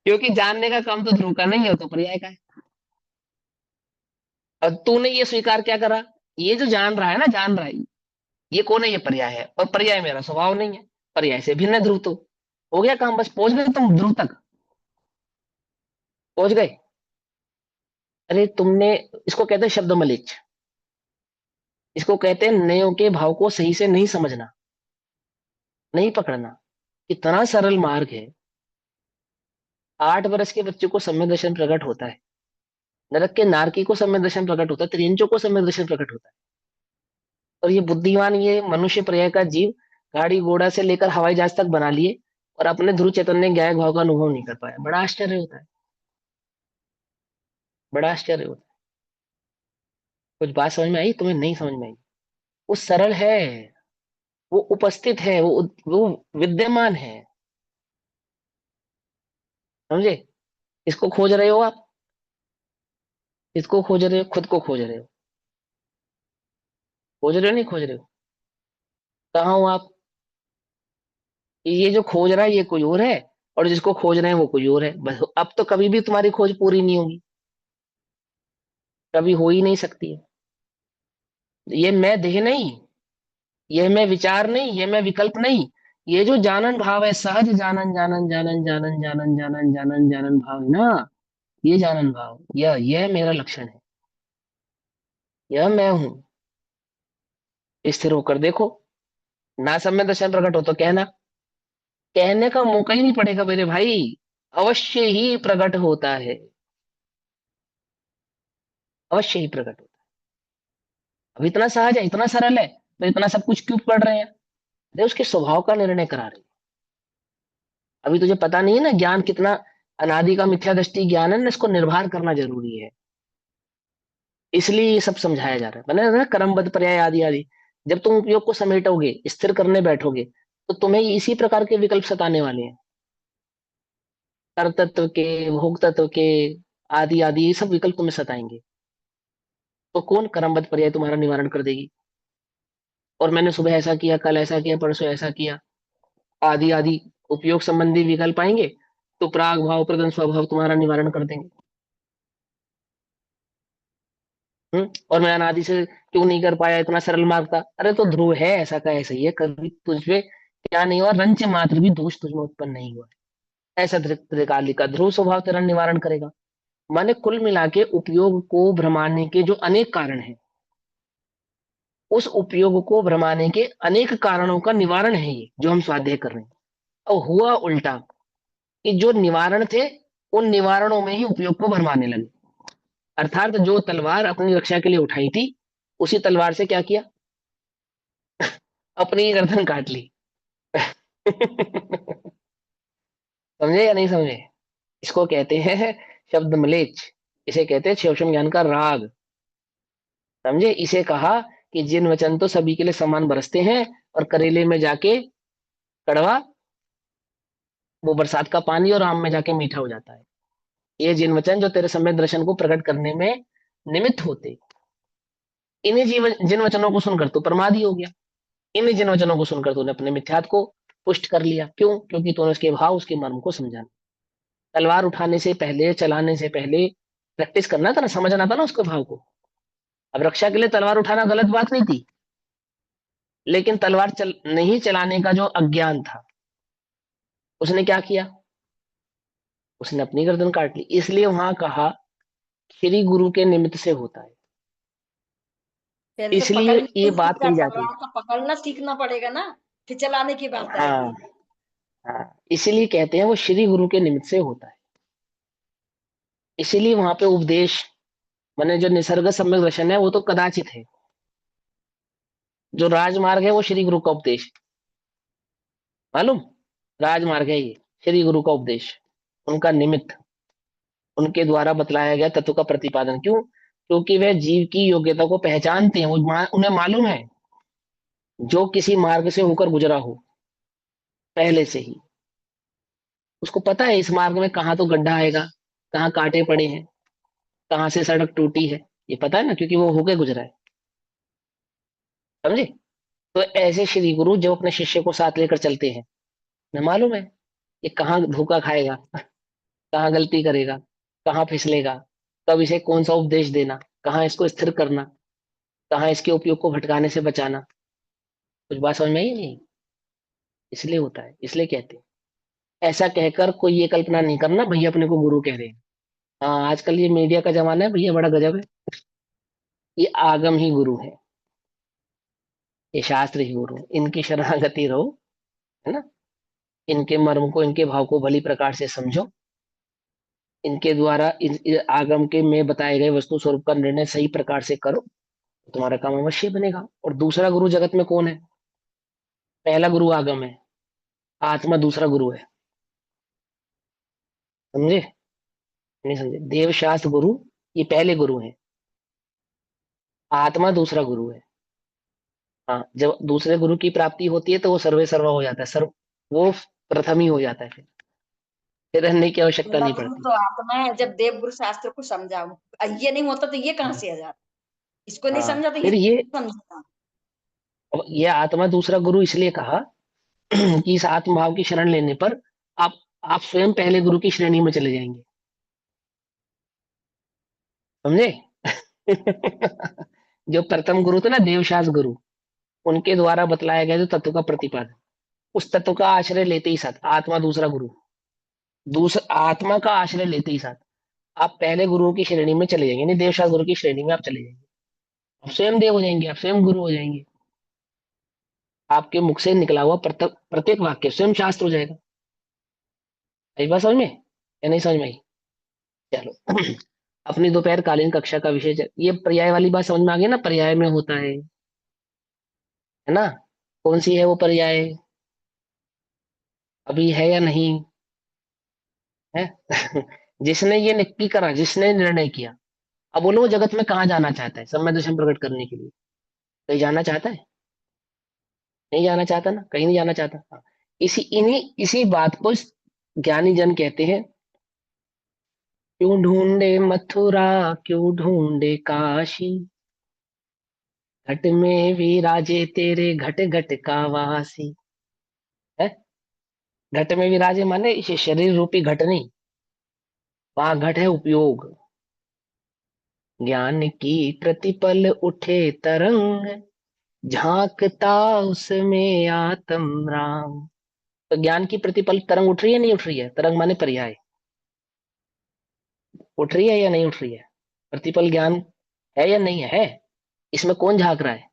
क्योंकि जानने का काम तो ध्रुव का नहीं है, तो पर्याय का है। और तूने ये स्वीकार क्या करा? ये जो जान रहा है ना, जान रहा है, ये कौन है? ये पर्याय है, और पर्याय मेरा स्वभाव नहीं है, पर्याय से भिन्न है ध्रुव तो। हो गया काम, बस पहुंच गए तुम ध्रुव तक, पहुंच गए। अरे तुमने, इसको कहते हैं शब्द मलिच, इसको कहते हैं नयों के भाव को सही से नहीं समझना, नहीं पकड़ना। इतना सरल मार्ग है। 8 वर्ष के बच्चे को सम्यक दर्शन प्रकट होता है, नरक के नारकी को सम्यक दर्शन प्रकट होता है, त्रियंचों को सम्यक दर्शन प्रकट होता है। और ये बुद्धिमान, ये मनुष्य पर्याय का जीव, गाड़ी घोड़ा से लेकर हवाई जहाज तक बना लिए, और अपने ध्रुव चैतन्य ज्ञायक भाव का अनुभव नहीं कर पाया। बड़ा आश्चर्य होता है, बड़ा आश्चर्य होता है। कुछ बात समझ में आई? तुम्हें नहीं समझ में आई? वो सरल है, वो उपस्थित है, वो विद्यमान है। समझे? इसको खोज रहे हो आप? इसको खोज रहे हो, खुद को खोज रहे हो? खोज रहे हो, नहीं खोज रहे हो? कहाँ हो आप? ये जो खोज रहा है ये कोई और है, और जिसको खोज रहे हैं वो कोई और है। बस अब तो कभी भी तुम्हारी खोज पूरी नहीं होगी, कभी हो ही नहीं सकती है। ये मैं देह नहीं, ये मैं विचार नहीं, ये मैं विकल्प नहीं। ये जो जानन भाव है, सहज जानन जानन जानन जानन जानन जानन जानन जानन भाव है ना, ये जानन भाव, यह मेरा लक्षण है, यह मैं हूं। स्थिर होकर देखो, ना समय दर्शन प्रकट हो तो कहना, कहने का मौका ही नहीं पड़ेगा मेरे भाई, अवश्य ही प्रकट होता है, अवश्य ही प्रकट होता है। अब इतना सहज है, इतना सरल है, तो इतना सब कुछ क्यों पढ़ रहे हैं? अरे उसके स्वभाव का निर्णय करा रहे हैं। अभी तुझे पता नहीं है ना, ज्ञान कितना अनादि का मिथ्या दृष्टि ज्ञान है ना, इसको निर्भर करना जरूरी है। इसलिए ये सब समझाया जा रहा है, मैंने ना क्रमबद्ध पर्याय आदि आदि। जब तुम उपयोग को समेटोगे, स्थिर करने बैठोगे, तो तुम्हें इसी प्रकार के विकल्प सताने वाले हैं। कर तत्व के, भोग तत्व के, आदि आदि, ये सब विकल्प तुम्हें सताएंगे। तो कौन क्रमबद्ध पर्याय तुम्हारा निवारण कर देगी? और मैंने सुबह ऐसा किया, कल ऐसा किया, परसों ऐसा किया, आदि आदि उपयोग संबंधी विकल्प आएंगे, तो प्राग भाव प्रदन स्वभाव तुम्हारा निवारण कर देंगे। और मैं अनादि से क्यों नहीं कर पाया? इतना सरल मार्ग था। अरे तो ध्रुव है, ऐसा का ऐसा ही है, कभी तुझे क्या नहीं हुआ, रंच मात्र भी दोष तुझमें उत्पन्न नहीं हुआ। ऐसा त्रिकालिक का ध्रुव स्वभाव तेरा निवारण करेगा। माने कुल मिला के उपयोग को भ्रमाने के जो अनेक कारण हैं, उस उपयोग को भ्रमाने के अनेक कारणों का निवारण है ये जो हम स्वाध्याय कर रहे हैं। और हुआ उल्टा कि जो निवारण थे उन निवारणों में ही उपयोग को भरमाने लगे। अर्थात जो तलवार अपनी रक्षा के लिए उठाई थी उसी तलवार से क्या किया, अपनी ही गर्दन काट ली। समझे या नहीं समझे? इसको कहते हैं शब्द मलेच्छ, इसे कहते हैं शिवशम ज्ञान का राग। समझे? इसे कहा कि जिन वचन तो सभी के लिए समान बरसते हैं और करेले में जाके कड़वा, वो बरसात का पानी, और आम में जाके मीठा हो जाता है। ये जिन वचन जो तेरे सम्यक दर्शन को प्रकट करने में निमित्त होते, इन्हीं जीवन जिन वचनों को सुनकर तू प्रमादी हो गया। इन्हीं जिन वचनों को सुनकर तूने अपने मिथ्यात्व को पुष्ट कर लिया। क्यों? क्योंकि तूने उसके भाव, उसके मर्म को समझा। तलवार उठाने से पहले, चलाने से पहले प्रैक्टिस करना था ना, समझना था ना उसके भाव को। अब रक्षा के लिए तलवार उठाना गलत बात नहीं थी, लेकिन तलवार नहीं चलाने का जो अज्ञान था, उसने क्या किया, उसने अपनी गर्दन काट ली। इसलिए वहां कहा श्री गुरु के निमित्त से होता है। पहले तो इसलिए पकड़ना ये नहीं बात सीखा, कही जाती तलवार है। तो पकड़ना सीखना पड़ेगा ना, फिर चलाने की बात हाँ, आएगी। हाँ, इसीलिए कहते हैं वो श्री गुरु के निमित्त से होता है। इसीलिए वहां पे उपदेश, माने जो निसर्ग सम्यक दर्शन है वो तो कदाचित है, जो राजमार्ग है वो श्री गुरु का उपदेश। मालूम? राजमार्ग है ये, श्री गुरु का उपदेश, उनका निमित्त, उनके द्वारा बतलाया गया तत्व का प्रतिपादन। क्यों? क्योंकि वह जीव की योग्यता को पहचानते हैं। उन्हें मालूम है, जो किसी मार्ग से होकर गुजरा हो पहले से ही, उसको पता है इस मार्ग में कहाँ तो गड्ढा आएगा, कहाँ कांटे पड़े हैं, कहाँ से सड़क टूटी है। ये पता है ना, क्योंकि वो होके गुजरा है। समझे? तो ऐसे श्री गुरु जो अपने शिष्य को साथ लेकर चलते हैं, उन्हें मालूम है ये कहाँ धोखा खाएगा, कहाँ गलती करेगा, कहाँ फिसलेगा, कब इसे कौन सा उपदेश देना, कहाँ इसको स्थिर करना, कहाँ इसके उपयोग को भटकाने से बचाना। कुछ बात समझ में आई नहीं? इसलिए होता है, इसलिए कहते हैं। ऐसा कहकर कोई ये कल्पना नहीं करना भैया अपने को गुरु कह रहे हैं। हाँ, आजकल ये मीडिया का जमाना है भैया, बड़ा गजब है। ये आगम ही गुरु है, ये शास्त्र ही गुरु है, इनकी शरणागति रहो, है ना। इनके मर्म को, इनके भाव को भली प्रकार से समझो। इनके द्वारा आगम के में बताए गए वस्तु स्वरूप का निर्णय सही प्रकार से करो, तो तुम्हारा काम अवश्य बनेगा। और दूसरा गुरु जगत में कौन है? पहला गुरु आगम है, आत्मा दूसरा गुरु है। समझे? नहीं समझे? देव शास्त्र गुरु ये पहले गुरु हैं, आत्मा दूसरा गुरु है। हाँ, जब दूसरे गुरु की प्राप्ति होती है तो वो सर्वे सर्वा हो जाता है, सर्व, वो प्रथम ही हो जाता है। फिर रहने की आवश्यकता पहला नहीं गुरु पड़ती। तो आत्मा है, जब देव गुरु शास्त्र को समझाओ। ये नहीं होता तो ये कहाँ हाँ, से आ जाता, इसको नहीं हाँ, समझा तो ये फिर ये, समझता। अब ये आत्मा दूसरा गुरु इसलिए कहा कि इस आत्म भाव की शरण लेने पर आप आप स्वयं पहले गुरु की श्रेणी में चले जाएंगे। समझे? जो प्रथम गुरु थे ना, देवशास्त्र गुरु, उनके द्वारा बतलाया गया जो तत्व का प्रतिपादन, उस तत्व का आश्रय लेते ही साथ आत्मा दूसरा गुरु, दूसरा आत्मा का आश्रय लेते ही साथ आप पहले गुरुओं की श्रेणी में चले जाएंगे, नहीं देवशास्त्र गुरु की श्रेणी में आप चले जाएंगे। आप स्वयं देव हो जाएंगे, आप स्वयं गुरु हो जाएंगे। आपके मुख से निकला हुआ प्रत्येक प्रत्येक वाक्य स्वयं शास्त्र हो जाएगा। आई बात समझ में या नहीं समझ में आई? चलो। अपनी दोपहर कालीन कक्षा का विषय ये पर्याय वाली बात समझ में आ गई ना, पर्याय में होता है ना। कौन सी है वो पर्याय, अभी है या नहीं है? जिसने ये नक्की करा, जिसने निर्णय किया, अब बोलो वो जगत में कहाँ जाना चाहता है सम्यक दर्शन प्रकट करने के लिए? कहीं जाना चाहता है? नहीं जाना चाहता ना, कहीं नहीं जाना चाहता। हाँ। इसी बात को ज्ञानी जन कहते हैं, क्यों ढूंढे मथुरा, क्यों ढूंढे काशी, घट में विराजे तेरे घट घट का वासी। है? घट में विराजे माने इसे शरीर रूपी घट नहीं, वहां घट है उपयोग। ज्ञान की प्रतिपल उठे तरंग, झांकता उसमें आत्म राम। तो ज्ञान की प्रतिपल तरंग उठ रही है, नहीं उठ रही है? तरंग माने पर्याय, उठ रही है या नहीं उठ रही है? प्रतिपल ज्ञान है या नहीं है? इसमें कौन झांक रहा है?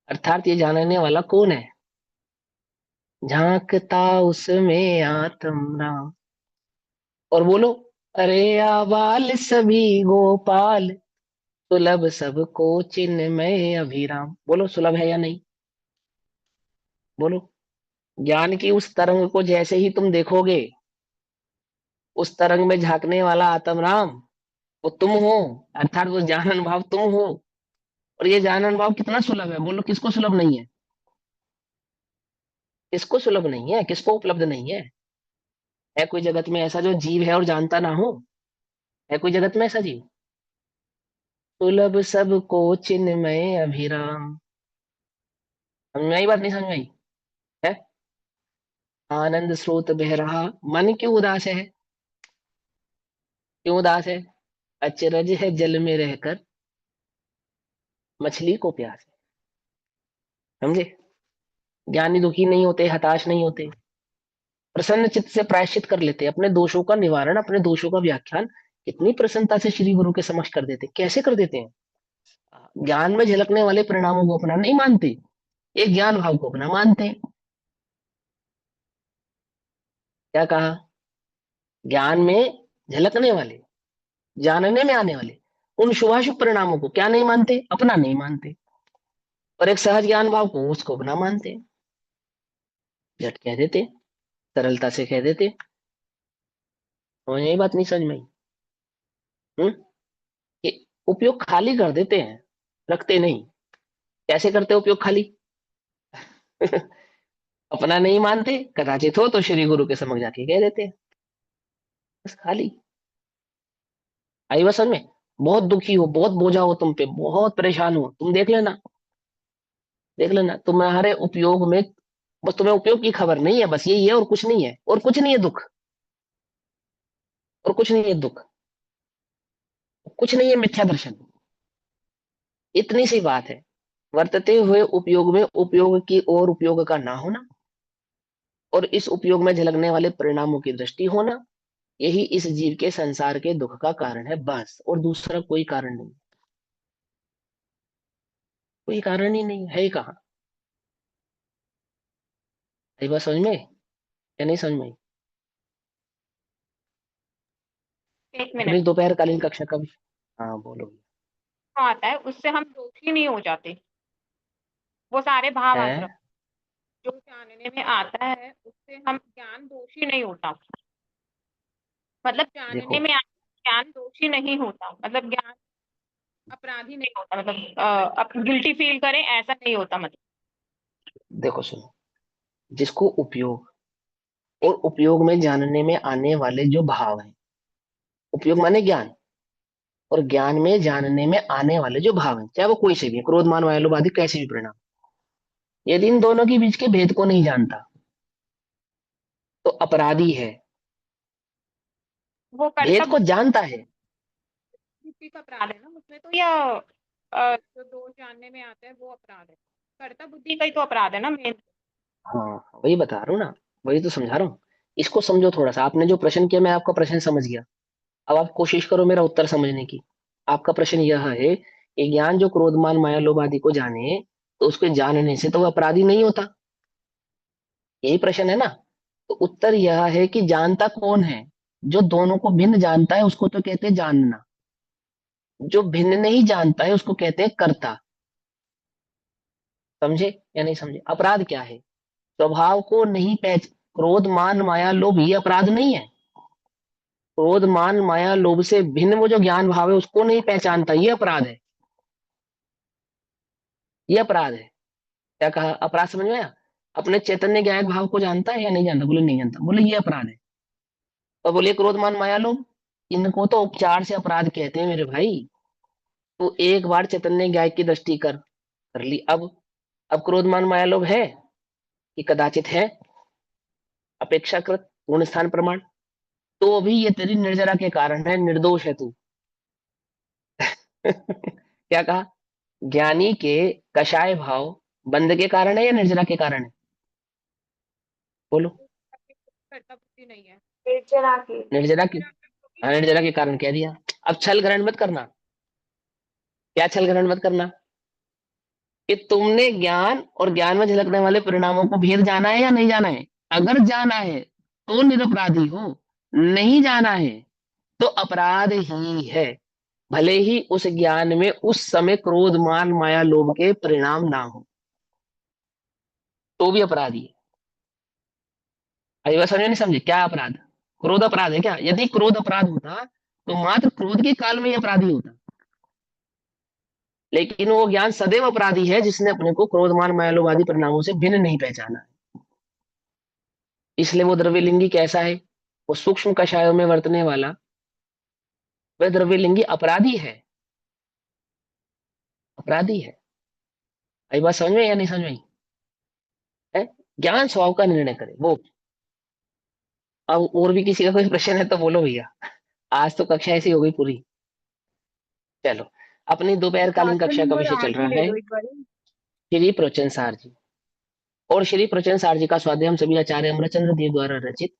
अर्थात ये जानने वाला कौन है? झांकता उसमें आत्म राम। और बोलो, अरे आबाल सभी गोपाल, सुलभ सबको चिन्मय अभिराम। बोलो सुलभ है या नहीं? बोलो। ज्ञान की उस तरंग को जैसे ही तुम देखोगे, उस तरंग में झांकने वाला आत्म राम वो तुम हो। अर्थात वो जानन भाव तुम हो। और ये जानन भाव कितना सुलभ है? बोलो किसको सुलभ नहीं है? किसको सुलभ नहीं है? किसको उपलब्ध नहीं है? है कोई जगत में ऐसा जो जीव है और जानता ना हो? है कोई जगत में ऐसा जीव? सुलभ सबको चिन्मय अभिराम। समझ में आई बात? नहीं समझ में आई? है? आनंद स्रोत बह रहा, मन क्यों उदास है? क्यों उदास है? अचरज है जल में रहकर मछली को प्यास है। समझे? ज्ञानी दुखी नहीं होते, हताश नहीं होते, प्रसन्न चित्त से प्रायश्चित कर लेते, अपने दोषों का निवारण, अपने दोषों का व्याख्यान कितनी प्रसन्नता से श्री गुरु के समक्ष कर देते। कैसे कर देते हैं? ज्ञान में झलकने वाले परिणामों को अपना नहीं मानते, एक ज्ञान भाव को अपना मानते हैं। क्या कहा? ज्ञान में झलकने वाले, जानने में आने वाले उन शुभाशुभ परिणामों को क्या नहीं मानते? अपना नहीं मानते। और एक सहज ज्ञान भाव को उसको अपना मानते। झट कह देते, सरलता से कह देते। समझ में आई बात? नहीं समझ में आई? हम्म? कि उपयोग खाली कर देते हैं, रखते नहीं। कैसे करते उपयोग खाली? अपना नहीं मानते, कदाचित हो तो श्री गुरु के समक्ष जाके कह देते हैं, बस खाली। आई बात समझ में? बहुत दुखी हो, बहुत बोझा हो तुम पे, बहुत परेशान हो, तुम देख लेना, देख लेना तुम्हारे उपयोग में, बस तुम्हें उपयोग की खबर नहीं है, बस यही है और कुछ नहीं है, और कुछ नहीं है दुख, और कुछ नहीं है दुख, कुछ नहीं है मिथ्या दर्शन। इतनी सी बात है। वर्तते हुए उपयोग में उपयोग की और उपयोग का ना होना, और इस उपयोग में झलकने वाले परिणामों की दृष्टि होना, यही इस जीव के संसार के दुख का कारण है, बस। और दूसरा कोई कारण नहीं, कोई कारण ही नहीं है। कहाँ है? बस समझ में या नहीं समझ में? एक अपनी मिनट। दोपहरकालीन कक्षा का भी। हाँ बोलो। आता है उससे हम दोषी नहीं हो जाते, वो सारे भाव आश्रम है? जो जानने में आता है उससे हम ज्ञान दोषी नहीं होता। मतलब जानने देखो, में ज्ञान दोषी नहीं होता, मतलब ज्ञान अपराधी नहीं होता, मतलब गिल्टी फील करें ऐसा नहीं होता मतलब। देखो सुनो, जिसको उपयोग और उपयोग में जानने में आने वाले जो भाव हैं, उपयोग माने ज्ञान, और ज्ञान में जानने में आने वाले जो भाव हैं, चाहे वो कोई से भी है, क्रोध मान वायलोभ आदि कैसे भी परिणाम, यदि इन दोनों के बीच के भेद को नहीं जानता तो अपराधी है। वो कर्ता भेद को जानता है। बुद्धि का अपराध है ना उसमें तो, या जो दोष जानने में आता है वो अपराध है। कर्ता बुद्धि का ही तो अपराध है ना मेन। हाँ वही बता रहा हूँ ना, वही तो समझा रहा हूँ। इसको समझो थोड़ा सा। आपने जो प्रश्न किया, मैं आपका प्रश्न समझ गया। अब आप कोशिश करो मेरा उत्तर समझने की। आपका प्रश्न यह है कि ज्ञान जो क्रोध मान माया लोभ आदि को जाने, तो उसके जानने से तो वह अपराधी नहीं होता, यही प्रश्न है ना? तो उत्तर यह है कि जानता कौन है? जो दोनों को भिन्न जानता है उसको तो कहते हैं जानना, जो भिन्न नहीं जानता है उसको कहते हैं कर्ता। समझे या नहीं समझे? अपराध क्या है? स्वभाव को नहीं पहच, क्रोध मान माया लोभ ये अपराध नहीं है। क्रोध मान माया लोभ से भिन्न वो जो ज्ञान भाव है उसको नहीं पहचानता, ये अपराध है, ये अपराध है। क्या कहा? अपराध समझ में आया? अपने चैतन्य ज्ञान भाव को जानता है या नहीं जानता? बोले नहीं जानता, बोले ये अपराध है। और बोले क्रोध मान माया लोभ, इनको तो उपचार से अपराध कहते हैं मेरे भाई। तो एक बार चैतन्य ज्ञान की दृष्टि कर ली। अब क्रोध मान माया लोभ है कि कदाचित है, अपेक्षाकृत गुण स्थान प्रमाण, तो भी ये तेरी निर्जरा के कारण है, निर्दोष है तू। क्या कहा? ज्ञानी के कषाय भाव बंध के कारण है या निर्जरा के कारण है? बोलो। कर्ता बुद्धि नहीं है। निर्जरा के। निर्जरा की, हाँ निर्जरा के कारण कह दिया। अब छल ग्रहण मत करना। क्या छल ग्रहण मत करना? कि तुमने ज्ञान और ज्ञान में झलकने वाले परिणामों को भेद जाना है या नहीं जाना है। अगर जाना है तो निरपराधी हो, नहीं जाना है तो अपराध ही है, भले ही उस ज्ञान में उस समय क्रोध मान माया लोभ के परिणाम ना हो, तो भी अपराधी है। अभी बात समझे नहीं समझे, क्या अपराध? क्रोध अपराध है क्या? यदि क्रोध अपराध होता तो मात्र क्रोध के काल में ही अपराधी होता, लेकिन वो ज्ञान सदैव अपराधी है जिसने अपने को क्रोध मान माया लोभ आदि परिणामों से भिन्न नहीं पहचाना है। इसलिए वो द्रव्यलिंगी कैसा है? वो सूक्ष्म कषायों में वर्तने वाला वह द्रव्यलिंगी अपराधी है, अपराधी है। अभी बात समझ में या नहीं समझ में आई? है? ज्ञान स्वभाव का निर्णय करे वो। अब और भी किसी का कोई प्रश्न है तो बोलो भैया, आज तो कक्षा ऐसी हो गई पूरी। चलो, अपनी दोपहरकालीन पाठ्य कक्षा का नंबर विषय चल 8 ही रहा ले है लो एक बार। श्री प्रवचन सार जी। और श्री प्रवचन सार जी का स्वाध्याय हम सभी आचार्य अमरचंद्र देव द्वारा रचित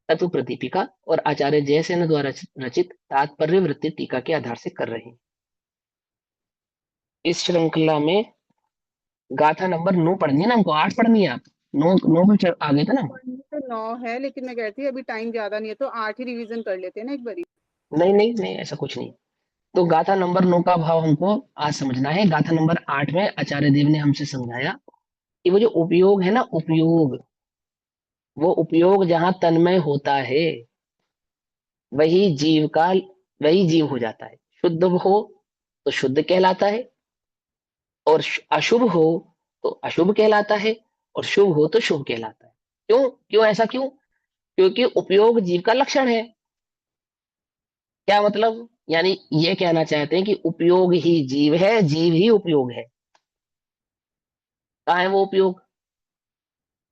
तत्व प्रदीपिका और आचार्य जयसेन द्वारा रचित तात्पर्य वृत्ति टीका के आधार से कर रहे हैं। इस श्रृंखला में गाथा नंबर 9 पढ़नी है ना हमको, 8 पढ़नी है। आप 9 पे आ गए थे ना? पढ़नी तो 9 है, लेकिन मैं कहती अभी टाइम ज्यादा नहीं है तो 8 ही रिवीजन कर लेते हैं ना एक बारी। नहीं नहीं नहीं, ऐसा कुछ नहीं। तो गाथा नंबर 9 का भाव हमको आज समझना है। गाथा नंबर 8 में आचार्य देव ने हमसे समझाया कि वो जो उपयोग है ना, उपयोग, वो उपयोग जहां तन्मय होता है वही जीव का, वही जीव हो जाता है। शुद्ध हो तो शुद्ध कहलाता है, और अशुभ हो तो अशुभ कहलाता है, और शुभ हो तो शुभ कहलाता है। क्यों क्यों ऐसा क्यों? क्योंकि उपयोग जीव का लक्षण है। क्या मतलब? यानी ये कहना चाहते हैं कि उपयोग ही जीव है, जीव ही उपयोग है। कहाँ है वो उपयोग?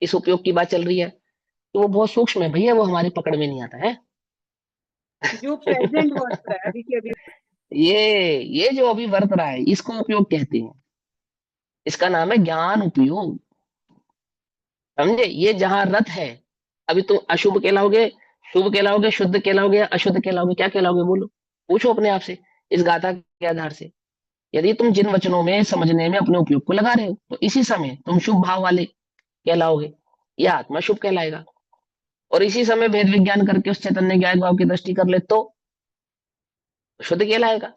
इस उपयोग की बात चल रही है तो वो बहुत सूक्ष्म है भैया, वो हमारी पकड़ में नहीं आता है। जो प्रेजेंट वर्ड पर है अभी के अभी। ये जो अभी वर्त रहा है इसको उपयोग कहते हैं। इसका नाम है ज्ञान उपयोग। समझे? ये जहां रथ है, अभी तुम अशुभ कहलाओगे, शुभ कहलाओगे, शुद्ध कहलाओगे, अशुद्ध कहलाओगे, क्या कहलाओगे बोलो? पूछो अपने आप से इस गाथा के आधार से। यदि तुम जिन वचनों में समझने में अपने उपयोग को लगा रहे हो तो इसी समय तुम शुभ भाव वाले कहलाओगे, या आत्मा शुभ कहलाएगा। और इसी समय भेद विज्ञान करके उस चैतन्य ज्ञान भाव की दृष्टि कर ले तो शुद्ध कहलाएगा।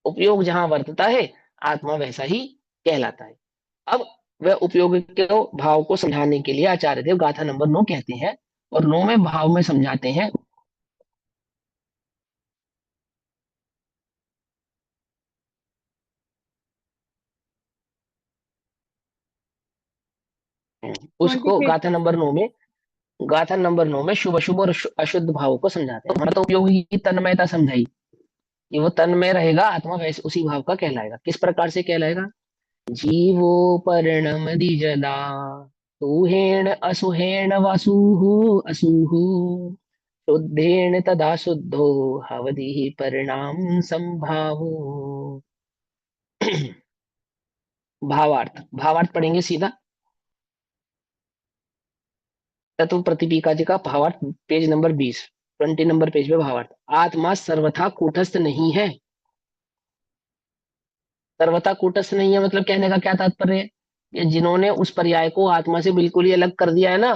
उपयोग जहां वर्तता है आत्मा वैसा ही कहलाता है। अब वह उपयोग के भाव को समझाने के लिए आचार्य देव गाथा नंबर 9 कहते हैं, और 9 में भाव में समझाते हैं। उसको 26। गाथा नंबर 9 में शुभ अशुभ और अशुद्ध भाव को समझाते हैं। हमारा तो उपयोग ही तन्मयता समझाई कि वो तन्मय रहेगा, आत्मा वैसे उसी भाव का कहलाएगा। किस प्रकार से कहलाएगा? जीवो परिणमति जदा सुहेण असुहेण वासुः असुः शुद्धेन तदा शुद्धो हवदिः परिणाम संभावो। भावार्थ, भावार्थ पढ़ेंगे सीधा। तत्व प्रतिपीका जी का भावार्थ, पेज नंबर 20, 20 नंबर पेज पे भावार्थ। आत्मा सर्वथा कूटस्थ नहीं है। सर्वथा कूटस्थ नहीं है मतलब कहने का क्या तात्पर्य है? कि जिन्होंने उस पर्याय को आत्मा से बिल्कुल ही अलग कर दिया है ना,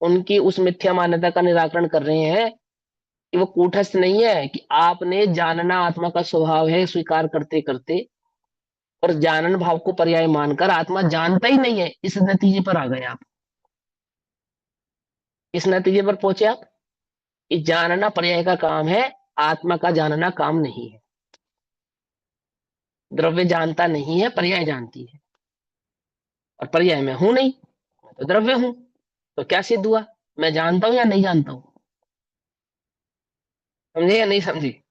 उनकी उस मिथ्या मान्यता का निराकरण कर रहे हैं कि वो कूटस्थ नहीं है, कि आपने जानना आत्मा का स्वभाव है स्वीकार करते करते, और जानन भाव को पर्याय मानकर आत्मा जानता ही नहीं है, इस नतीजे पर आ गए आप। इस नतीजे पर पहुंचे आप कि जानना पर्याय का काम है, आत्मा का जानना काम नहीं है। द्रव्य जानता नहीं है, पर्याय जानती है, और पर्याय में हूं नहीं, मैं तो द्रव्य हूं। तो क्या सिद्ध हुआ? मैं जानता हूं या नहीं जानता हूं? समझे या नहीं समझे?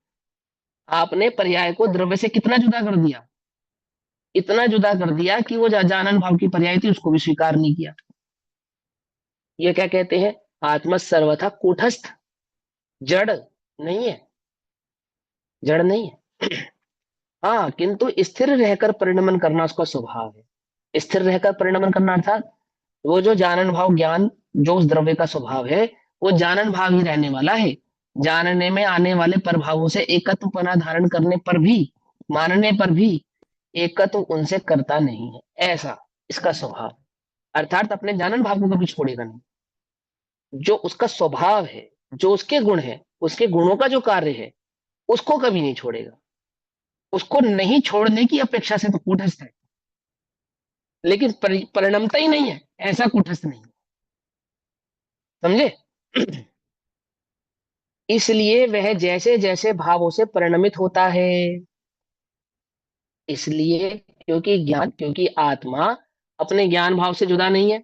आपने पर्याय को द्रव्य से कितना जुदा कर दिया? इतना जुदा कर दिया कि वो जानन भाव की पर्याय थी उसको भी स्वीकार नहीं किया। ये क्या कहते हैं? आत्मा सर्वथा कूटस्थ, जड़ नहीं है, जड़ नहीं है। हाँ, किंतु स्थिर रहकर परिणमन करना उसका स्वभाव है। स्थिर रहकर परिणमन करना अर्थात वो जो जानन भाव ज्ञान, जो उस द्रव्य का स्वभाव है, वो जानन भाव ही रहने वाला है। जानने में आने वाले प्रभावों से एकत्वपना धारण करने पर भी, मानने पर भी एकत्व उनसे करता नहीं है, ऐसा इसका स्वभाव। अर्थात अपने जानन भाव को कभी छोड़ेगा नहीं। जो उसका स्वभाव है, जो उसके गुण है, उसके गुणों का जो कार्य है, उसको कभी नहीं छोड़ेगा। उसको नहीं छोड़ने की अपेक्षा से तो कूटस्थ है, लेकिन परिणमता ही नहीं है, ऐसा कूटस्थ नहीं। समझे? इसलिए वह जैसे जैसे भावों से परिणमित होता है, इसलिए क्योंकि आत्मा अपने ज्ञान भाव से जुदा नहीं है,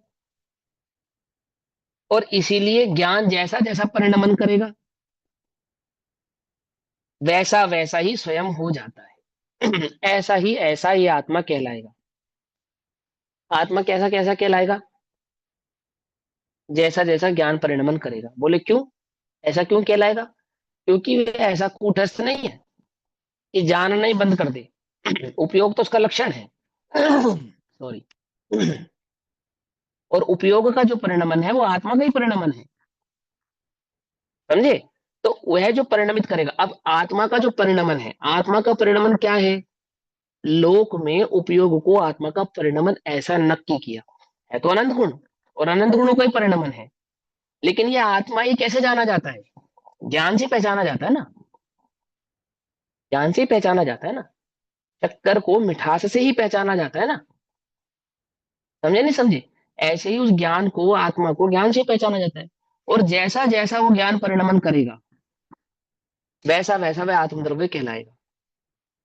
और इसीलिए ज्ञान जैसा जैसा परिणमन करेगा वैसा वैसा ही स्वयं हो जाता है। ऐसा ही आत्मा कहलाएगा। आत्मा कैसा कैसा कहलाएगा? जैसा जैसा ज्ञान परिणमन करेगा। बोले क्यों? ऐसा क्यों कहलाएगा? क्योंकि वह ऐसा कूटस्थ नहीं है कि जानना ही बंद कर दे। उपयोग तो उसका लक्षण है। सॉरी। और उपयोग का जो परिणमन है वो आत्मा का ही परिणमन है। समझे? तो वह जो परिणमित करेगा, अब आत्मा का जो परिणमन है, आत्मा का परिणमन क्या है? लोक में उपयोग को आत्मा का परिणमन ऐसा नक्की किया है, तो अनंत गुण, और अनंत गुणों का ही परिणमन है। लेकिन ये आत्मा ये कैसे जाना जाता है? ज्ञान से पहचाना जाता है ना, ज्ञान से ही पहचाना जाता है ना। शक्कर को मिठास से ही पहचाना जाता है ना। समझे नहीं समझे? ऐसे ही उस ज्ञान को, आत्मा को ज्ञान से पहचाना जाता है, और जैसा जैसा वो ज्ञान परिणमन करेगा वैसा वैसा वह आत्मद्रव्य कहलाएगा।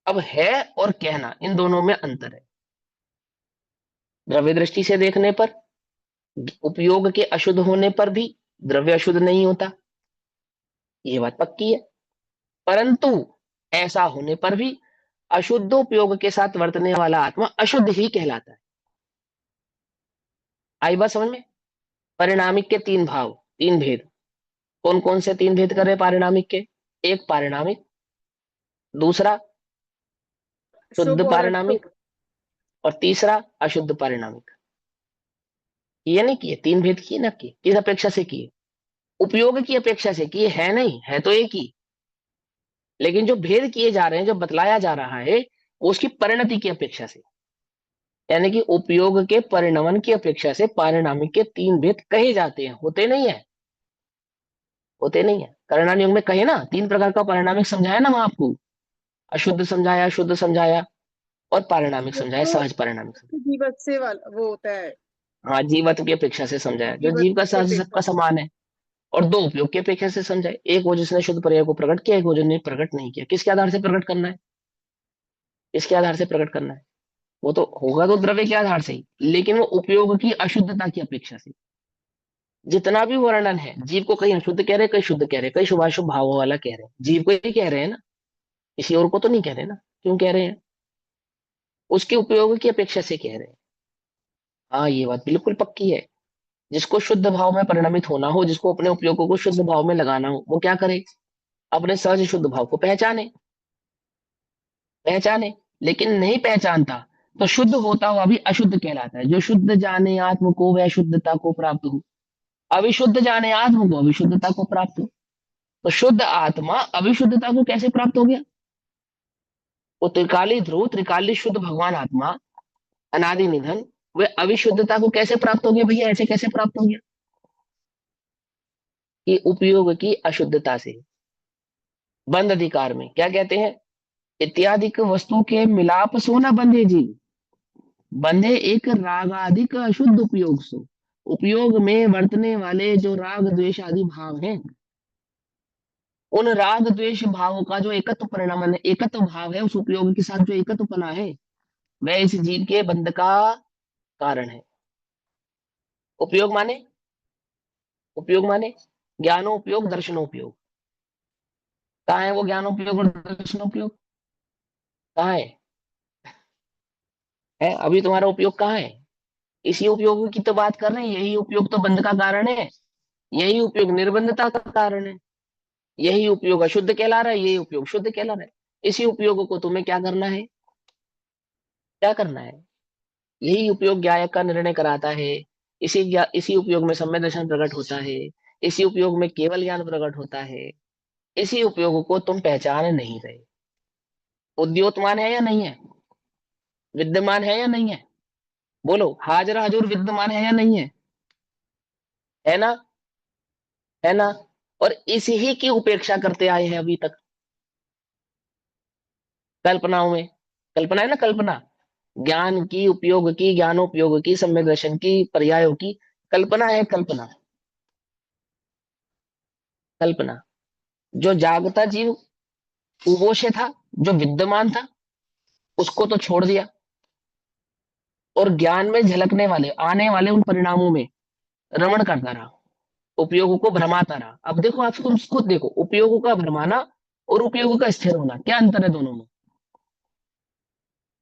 अब है और कहना, इन दोनों में अंतर है। द्रव्य दृष्टि से देखने पर उपयोग के अशुद्ध होने पर भी द्रव्य अशुद्ध नहीं होता, ये बात पक्की है। परंतु ऐसा होने पर भी अशुद्ध उपयोग के साथ वर्तने वाला आत्मा अशुद्ध ही कहलाता है। आई बात समझ में? परिणामिक के तीन भाव, तीन भेद। कौन कौन से तीन भेद कर रहे पारिणामिक के? एक पारिणामिक, दूसरा शुद्ध शुभ और पारिणामिक, अशुभ। और तीसरा अशुद्ध पारिणामिक। किए नहीं किए? तीन भेद किए ना? किए किस अपेक्षा से किए? उपयोग की अपेक्षा से किए, है नहीं, है तो एक ही। लेकिन जो भेद किए जा रहे हैं, जो बतलाया जा रहा है, वो उसकी परिणति की अपेक्षा से, यानी कि उपयोग के परिणमन की अपेक्षा से पारिणामिक के तीन भेद कहे जाते हैं। होते नहीं है, होते नहीं है। परिणाम योग में कहे ना, तीन प्रकार का पारिणामिक समझाया ना वहां आपको। अशुद्ध समझाया, शुद्ध समझाया, और पारिणामिक वो समझाया, तो सहज पारिणामिक समझाया। जीवत से वाला वो होता है। हाँ, जीवत्व की अपेक्षा से समझाया, जो जीवत जीव का की सहज अपेक्षा सबका से। समान है। और दो उपयोग की अपेक्षा से समझाए, एक वो जिसने शुद्ध पर्याय को प्रकट किया, एक वो जिसने प्रकट नहीं किया। किसके आधार से प्रकट करना है? किसके आधार से प्रकट करना है? वो तो होगा तो द्रव्य के आधार से ही, लेकिन वो उपयोग की अशुद्धता की अपेक्षा से। जितना भी वर्णन है, जीव को कहीं अशुद्ध कह रहे, कहीं शुद्ध कह रहे, कहीं शुभाशुभ भावों वाला कह रहे हैं, जीव को ही कह रहे हैं ना, किसी और को तो नहीं कह रहे ना। क्यों कह रहे हैं? उसके उपयोग की अपेक्षा से कह रहे हैं। हाँ, ये बात बिल्कुल पक्की है। जिसको शुद्ध भाव में परिणमित होना हो, जिसको अपने उपयोगों को शुद्ध भाव में लगाना हो, वो क्या करे? अपने सहज शुद्ध भाव को पहचाने, पहचाने। लेकिन नहीं पहचानता तो शुद्ध होता हुआ भी अशुद्ध कहलाता है। जो शुद्ध जाने आत्म को वह शुद्धता को प्राप्त हो, अविशुद्ध जाने आत्म को अविशुद्धता को प्राप्त हो। तो शुद्ध आत्मा अविशुद्धता को कैसे प्राप्त हो गया? वो त्रिकाली ध्रुव, त्रिकाली शुद्ध भगवान आत्मा, अनादि निधन, वे अविशुद्धता को कैसे प्राप्त हो गया भैया? ऐसे कैसे प्राप्त हो गया? कि उपयोग की अशुद्धता से। बंध अधिकार में क्या कहते हैं? इत्यादि वस्तु के मिलाप सो न बंधे जी, बंधे एक रागाधिक अशुद्ध उपयोग सो। उपयोग में वर्तने वाले जो राग द्वेष आदि भाव हैं, उन राग द्वेष भावों का जो एकत्व परिणाम है, एकत्व भाव है, उस उपयोग के साथ जो एकत्वपना है, वह इस जीव के बंध का कारण है। उपयोग माने, उपयोग माने ज्ञानो उपयोग, दर्शनो उपयोग। कहाँ है वो ज्ञानो उपयोग और दर्शनो उपयोग? कहाँ है अभी तुम्हारा उपयोग कहाँ है? इसी उपयोग की तो बात कर रहे हैं। यही उपयोग तो बंध का कारण है, यही उपयोग निर्बंधता का कारण है। यही उपयोग अशुद्ध कहला रहा है, यही उपयोग शुद्ध कहला रहा है। इसी उपयोग को तुम्हें क्या करना है? क्या करना है? यही उपयोग ज्ञायक का निर्णय कराता है। इसी उपयोग में सम्यक दर्शन प्रकट होता है। इसी उपयोग में केवल ज्ञान प्रकट होता है। इसी उपयोग को तुम पहचान नहीं रहे। उद्योतमान है या नहीं है? विद्यमान है या नहीं है? बोलो, हाजरा हजूर विद्यमान है या नहीं है ना? है ना? और इसी ही की उपेक्षा करते आए हैं अभी तक, कल्पनाओं में। कल्पना है ना, कल्पना, ज्ञान की, उपयोग की, ज्ञानोपयोग की, सम्यक दर्शन की, पर्यायों की, कल्पना है, कल्पना। कल्पना। जो जागता जीव उबोश था, जो विद्यमान था, उसको तो छोड़ दिया, और ज्ञान में झलकने वाले, आने वाले उन परिणामों में रमण करता रहा, उपयोग को भ्रमाता रहा। अब देखो, आप तुम खुद देखो, उपयोग का भ्रमाना और उपयोग का स्थिर होना, क्या अंतर है दोनों में?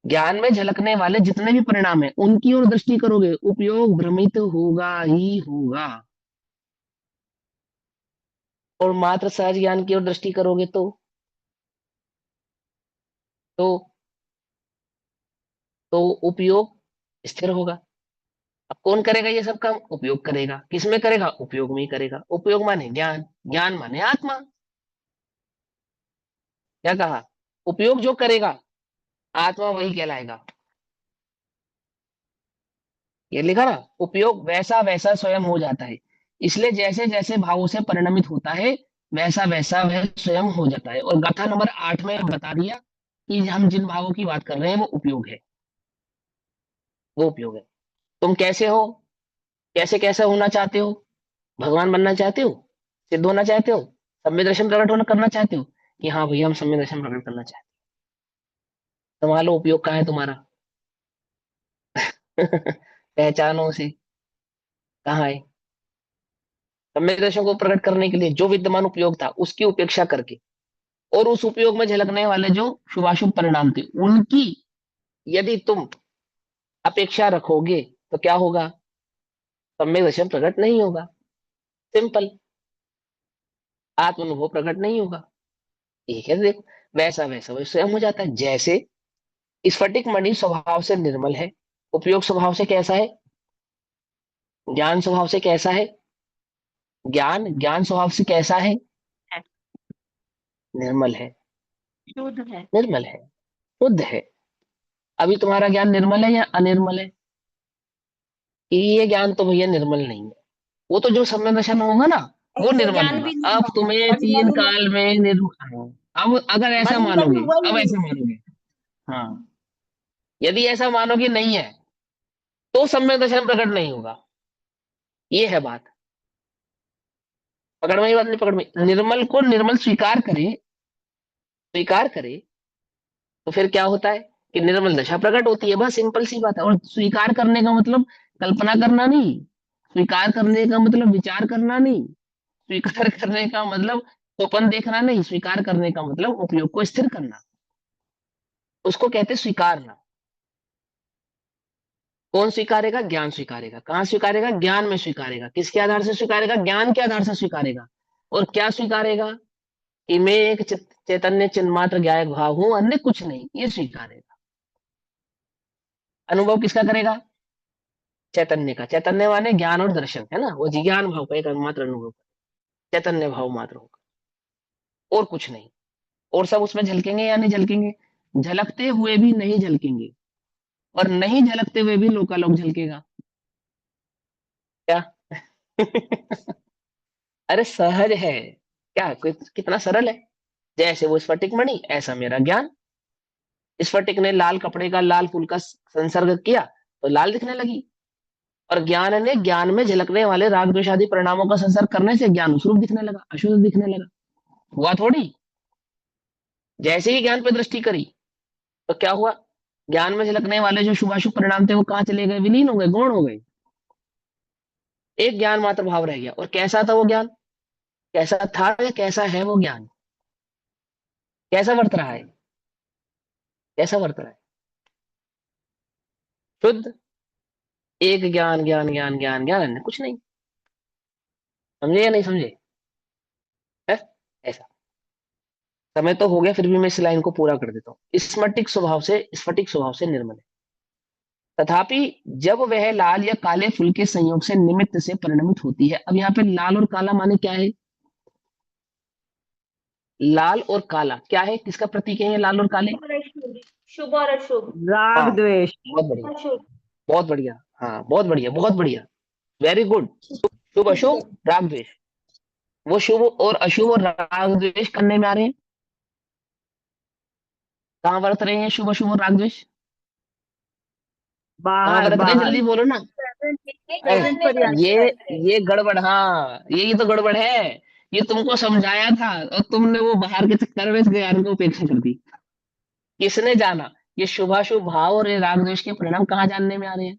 ज्ञान में झलकने वाले जितने भी परिणाम है, उनकी ओर दृष्टि करोगे, उपयोग भ्रमित होगा ही होगा। और मात्र सहज ज्ञान की ओर दृष्टि करोगे तो तो उपयोग स्थिर होगा। अब कौन करेगा ये सब काम? उपयोग करेगा। किसमें करेगा? उपयोग में ही करेगा। उपयोग माने ज्ञान, ज्ञान माने आत्मा। क्या कहा? उपयोग जो करेगा, आत्मा वही कहलाएगा। ये लिखा ना, उपयोग वैसा वैसा स्वयं हो जाता है। इसलिए जैसे जैसे भावों से परिणमित होता है, वैसा वैसा वह स्वयं हो जाता है। और गाथा नंबर 8 में बता दिया कि हम जिन भावों की बात कर रहे हैं वो उपयोग है, वो उपयोग है। तुम कैसे हो, कैसे कैसे होना चाहते हो? भगवान बनना चाहते हो? सिद्ध होना चाहते हो? सम्य दर्शन प्रकट होना करना चाहते हो कि हाँ भैया हम सम्य दर्शन प्रकट करना चाहते हैं? संभालो, उपयोग कहाँ है तुम्हारा? पहचानो उसे, कहाँ है? सम्य दर्शन को प्रकट करने के लिए जो विद्यमान उपयोग था उसकी उपेक्षा करके, और उस उपयोग में झलकने वाले जो शुभाशुभ परिणाम थे उनकी यदि तुम अपेक्षा रखोगे, तो क्या होगा? सम्यक दर्शन प्रकट नहीं होगा। सिंपल। आत्म अनुभव प्रकट नहीं होगा। ठीक है, देखो, वैसा वैसा वही स्वयं हो जाता है। जैसे स्फटिक मणि स्वभाव से निर्मल है, उपयोग स्वभाव से कैसा है? ज्ञान स्वभाव से कैसा है? ज्ञान ज्ञान स्वभाव से कैसा है? है, निर्मल है। शुद्ध है। निर्मल है, शुद्ध है। अभी तुम्हारा ज्ञान निर्मल है या अनिर्मल है? कि ये ज्ञान तो भैया निर्मल नहीं है। वो तो जो सम्यक दर्शन होगा ना, वो ये निर्मल ज्ञान होगा। भी अब तुम्हें तीन मणि काल में निर्मल, अब अगर ऐसा मणि का भी मानोगे, हुआ ही अब नहीं। ऐसा मानोगे, हाँ, यदि ऐसा मानोगे नहीं है, तो सम्यक दर्शन प्रकट नहीं होगा। ये है बात। पकड़ में, ये बात नहीं पकड़ में? निर्मल को निर्मल स्वीकार करे, स्वीकार करे, तो फिर क्या होता है कि निर्मल दशा प्रकट होती है। बस सिंपल सी बात है। और स्वीकार करने का मतलब कल्पना करना नहीं, स्वीकार करने का मतलब विचार करना नहीं, स्वीकार करने का मतलब स्वप्न देखना नहीं, स्वीकार करने का मतलब उपयोग को स्थिर करना, उसको कहते हैं स्वीकारना। कौन स्वीकारेगा? ज्ञान स्वीकारेगा। कहाँ स्वीकारेगा? ज्ञान में स्वीकारेगा। किसके आधार से स्वीकारेगा? ज्ञान के आधार से स्वीकारेगा। और क्या स्वीकारेगा? कि मैं एक चैतन्य चिन्मात्र ज्ञायक भाव हूं, अन्य कुछ नहीं, ये स्वीकारेगा। अनुभव किसका करेगा? चैतन्य का। चैतन्य माने ज्ञान और दर्शन, है ना? वो ज्ञान भाव का एक मात्र अनुभव, चैतन्य भाव मात्र होगा, और कुछ नहीं। और सब उसमें झलकेंगे या नहीं झलकेंगे? झलकते हुए भी नहीं झलकेंगे, और नहीं झलकते हुए भी लोकालोक झलकेगा। क्या? अरे सहज है, क्या कितना सरल है। जैसे वो स्फटिक मणि, ऐसा मेरा ज्ञान। स्फटिक ने लाल कपड़े का, लाल फूल का संसर्ग किया तो लाल दिखने लगी, और ज्ञान ने ज्ञान में झलकने वाले राग द्वेष आदि परिणामों का संसर्ग करने से ज्ञान स्वरूप दिखने लगा, अशुद्ध दिखने लगा। हुआ थोड़ी। जैसे ही ज्ञान पे दृष्टि करी, तो क्या हुआ? ज्ञान में झलकने वाले जो शुभाशुभ परिणाम थे वो कहाँ चले गए? विलीन हो गए, गौण हो गए। एक ज्ञान मात्र भाव रह गया। और कैसा था वो ज्ञान? कैसा था या कैसा है वो ज्ञान? कैसा वर्त रहा है? कैसा वर्त रहा है? शुद्ध। एक ज्ञान, ज्ञान ज्ञान ज्ञान ज्ञान, अन्य कुछ नहीं। समझे या नहीं समझे? है ऐसा। समय तो हो गया, फिर भी मैं इस लाइन को पूरा कर देता हूँ। स्फटिक स्वभाव से, स्फटिक स्वभाव से निर्मल है, तथापि जब वह लाल या काले फूल के संयोग से निमित्त से परिणमित होती है। अब यहाँ पे लाल और काला माने क्या है? लाल और काला क्या है? किसका प्रतीक है ये लाल और काले? शुभ और अशुभ। हाँ राग द्वेष। बहुत बढ़िया, अशुभ। बहुत बढ़िया। हाँ बहुत बढ़िया, बहुत बढ़िया, वेरी गुड। शुभ ठीक है। अशुभ राग द्वेष, वो शुभ और अशुभ और राग द्वेष करने में आ रहे हैं। कहाँ बरत रहे हैं शुभ अशुभ और राग द्वेष? कहाँ बाहर बरत रहे हैं, बाहर। जल्दी बोलो ना। एक अरे प्रेजेंट करने पर्याय। पर ये करते हैं। ये गड़बड़, हाँ यही तो गड़बड़ है। ये तुमको समझाया था और तुमने वो बाहर के चक्कर में इस ज्ञान को उपेक्षा कर दी। किसने जाना? ये शुभाशुभ भाव और ये राग द्वेष के परिणाम कहाँ जानने में आ रहे हैं?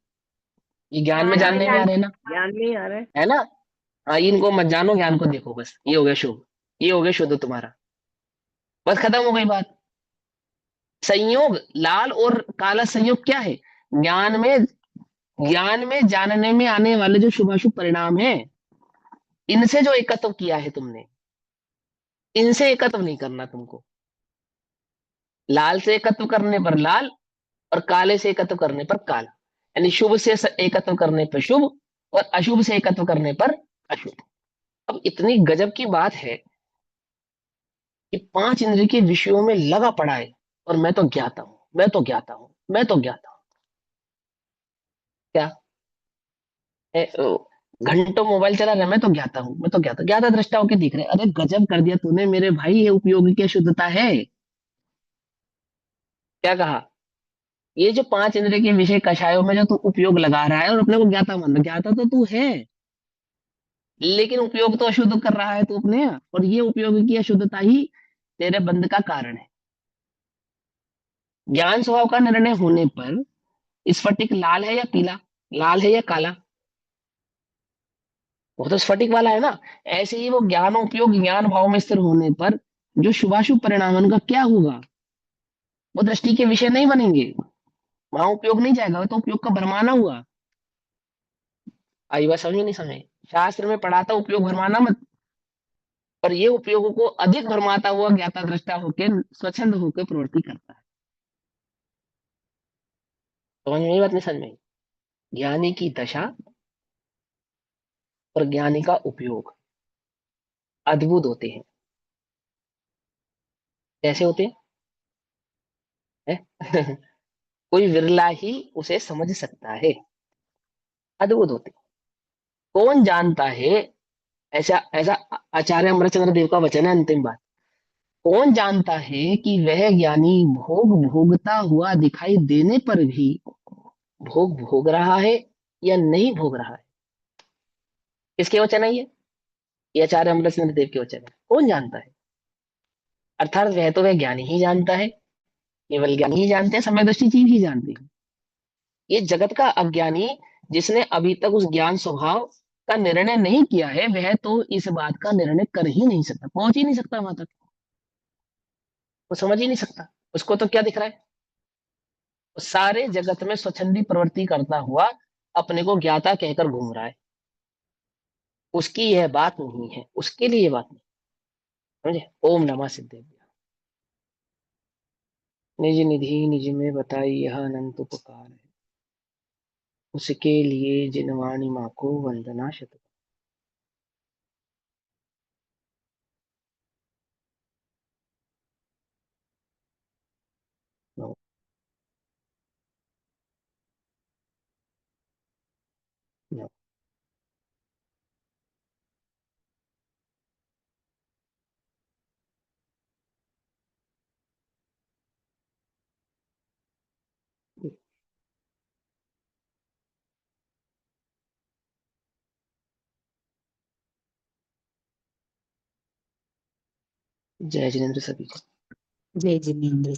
ये ज्ञान में ज्ञान में जानने में आ जान। रहे हैं ना, ज्ञान नहीं आ रहा है। है ना? हाँ इनको मत जानो, ज्ञान को देखो बस, ये हो गया शुभ, ये हो गया शुद्ध तुम्हारा, बस खत्म हो गई बात। संयोग, लाल और काला संयोग क्या है? ज्ञान में, ज्ञान में जानने में आने वाले जो शुभाशुभ परिणाम है, इनसे जो एकत्व किया है तुमने, इनसे एकत्व नहीं करना तुमको। लाल से एकत्व करने पर लाल, और काले से एकत्व करने पर काला, यानी शुभ से एकत्व करने पर शुभ और अशुभ से एकत्व करने पर अशुभ। अब इतनी गजब की बात है कि पांच इंद्रिय के विषयों में लगा पड़ा है, और मैं तो ज्ञाता हूं, मैं तो ज्ञाता हूं, मैं तो ज्ञाता हूं। क्या है? घंटों मोबाइल चला रहा है, मैं तो ज्ञाता हूं, मैं तो ज्ञाता, ज्ञाता दृष्टा होके दिख रहे हैं। अरे गजब कर दिया तूने मेरे भाई, ये उपयोगी की शुद्धता है। क्या कहा? ये जो पांच इंद्रिय के विषय कषायों में जो तू उपयोग लगा रहा है और अपने को ज्ञाता मान रहा है, ज्ञाता तो तू है, लेकिन उपयोग तो अशुद्ध कर रहा है तू अपने, और ये उपयोग की अशुद्धता ही तेरे बंध का कारण है। ज्ञान स्वभाव का निर्णय होने पर स्फटिक लाल है या पीला, लाल है या काला? वो तो स्फटिक वाला है ना। ऐसे ही वो ज्ञान उपयोग ज्ञान भाव में स्थिर होने पर जो शुभाशुभ परिणाम है, उनका क्या होगा? वो दृष्टि के विषय नहीं बनेंगे, वहां उपयोग नहीं जाएगा, वो तो उपयोग का भरमाना हुआ। आई बात समझ में नहीं समझे? शास्त्र में पढ़ा था उपयोग भरमाना मत, पर ये उपयोग को अधिक भरमाता हुआ ज्ञाता दृष्टा होकर स्वच्छंद होकर प्रवृत्ति करता है। समझ में, ये बात नहीं समझ में आई? ज्ञानी की दशा और ज्ञानी का उपयोग अद्भुत होते हैं। कैसे होते हैं? कोई विरला ही उसे समझ सकता है, अद्भुत होते हैं। कौन जानता है? ऐसा ऐसा आचार्य अमरचंद्र देव का वचन है, अंतिम बात। कौन जानता है कि वह ज्ञानी भोग भोगता हुआ दिखाई देने पर भी भोग भोग रहा है या नहीं भोग रहा है? किसके वचन है ये आचार्य अमरचंद्र देव के वचन है। कौन जानता है? अर्थात वह तो वह ज्ञानी ही जानता है, केवल ज्ञानी ही जानते हैं, समय दृष्टि जीव ही जानते हैं। ये जगत का अज्ञानी, जिसने अभी तक उस ज्ञान स्वभाव का निर्णय नहीं किया है, वह तो इस बात का निर्णय कर ही नहीं सकता, पहुंच ही नहीं सकता वहां तक, वो समझ ही नहीं सकता। उसको तो क्या दिख रहा है? वो सारे जगत में स्वच्छंदी प्रवृत्ति करता हुआ अपने को ज्ञाता कहकर घूम रहा है। उसकी यह बात नहीं है, उसके लिए ये बात नहीं। समझे? ओम नमः सिद्धेभ्य। निज निधि निज में बताई यह अनंत उपकार है, उसके लिए जिनवाणी माँ को वंदना शत। जय जिनेन्द्र सभी को। जय जिनेन्द्र।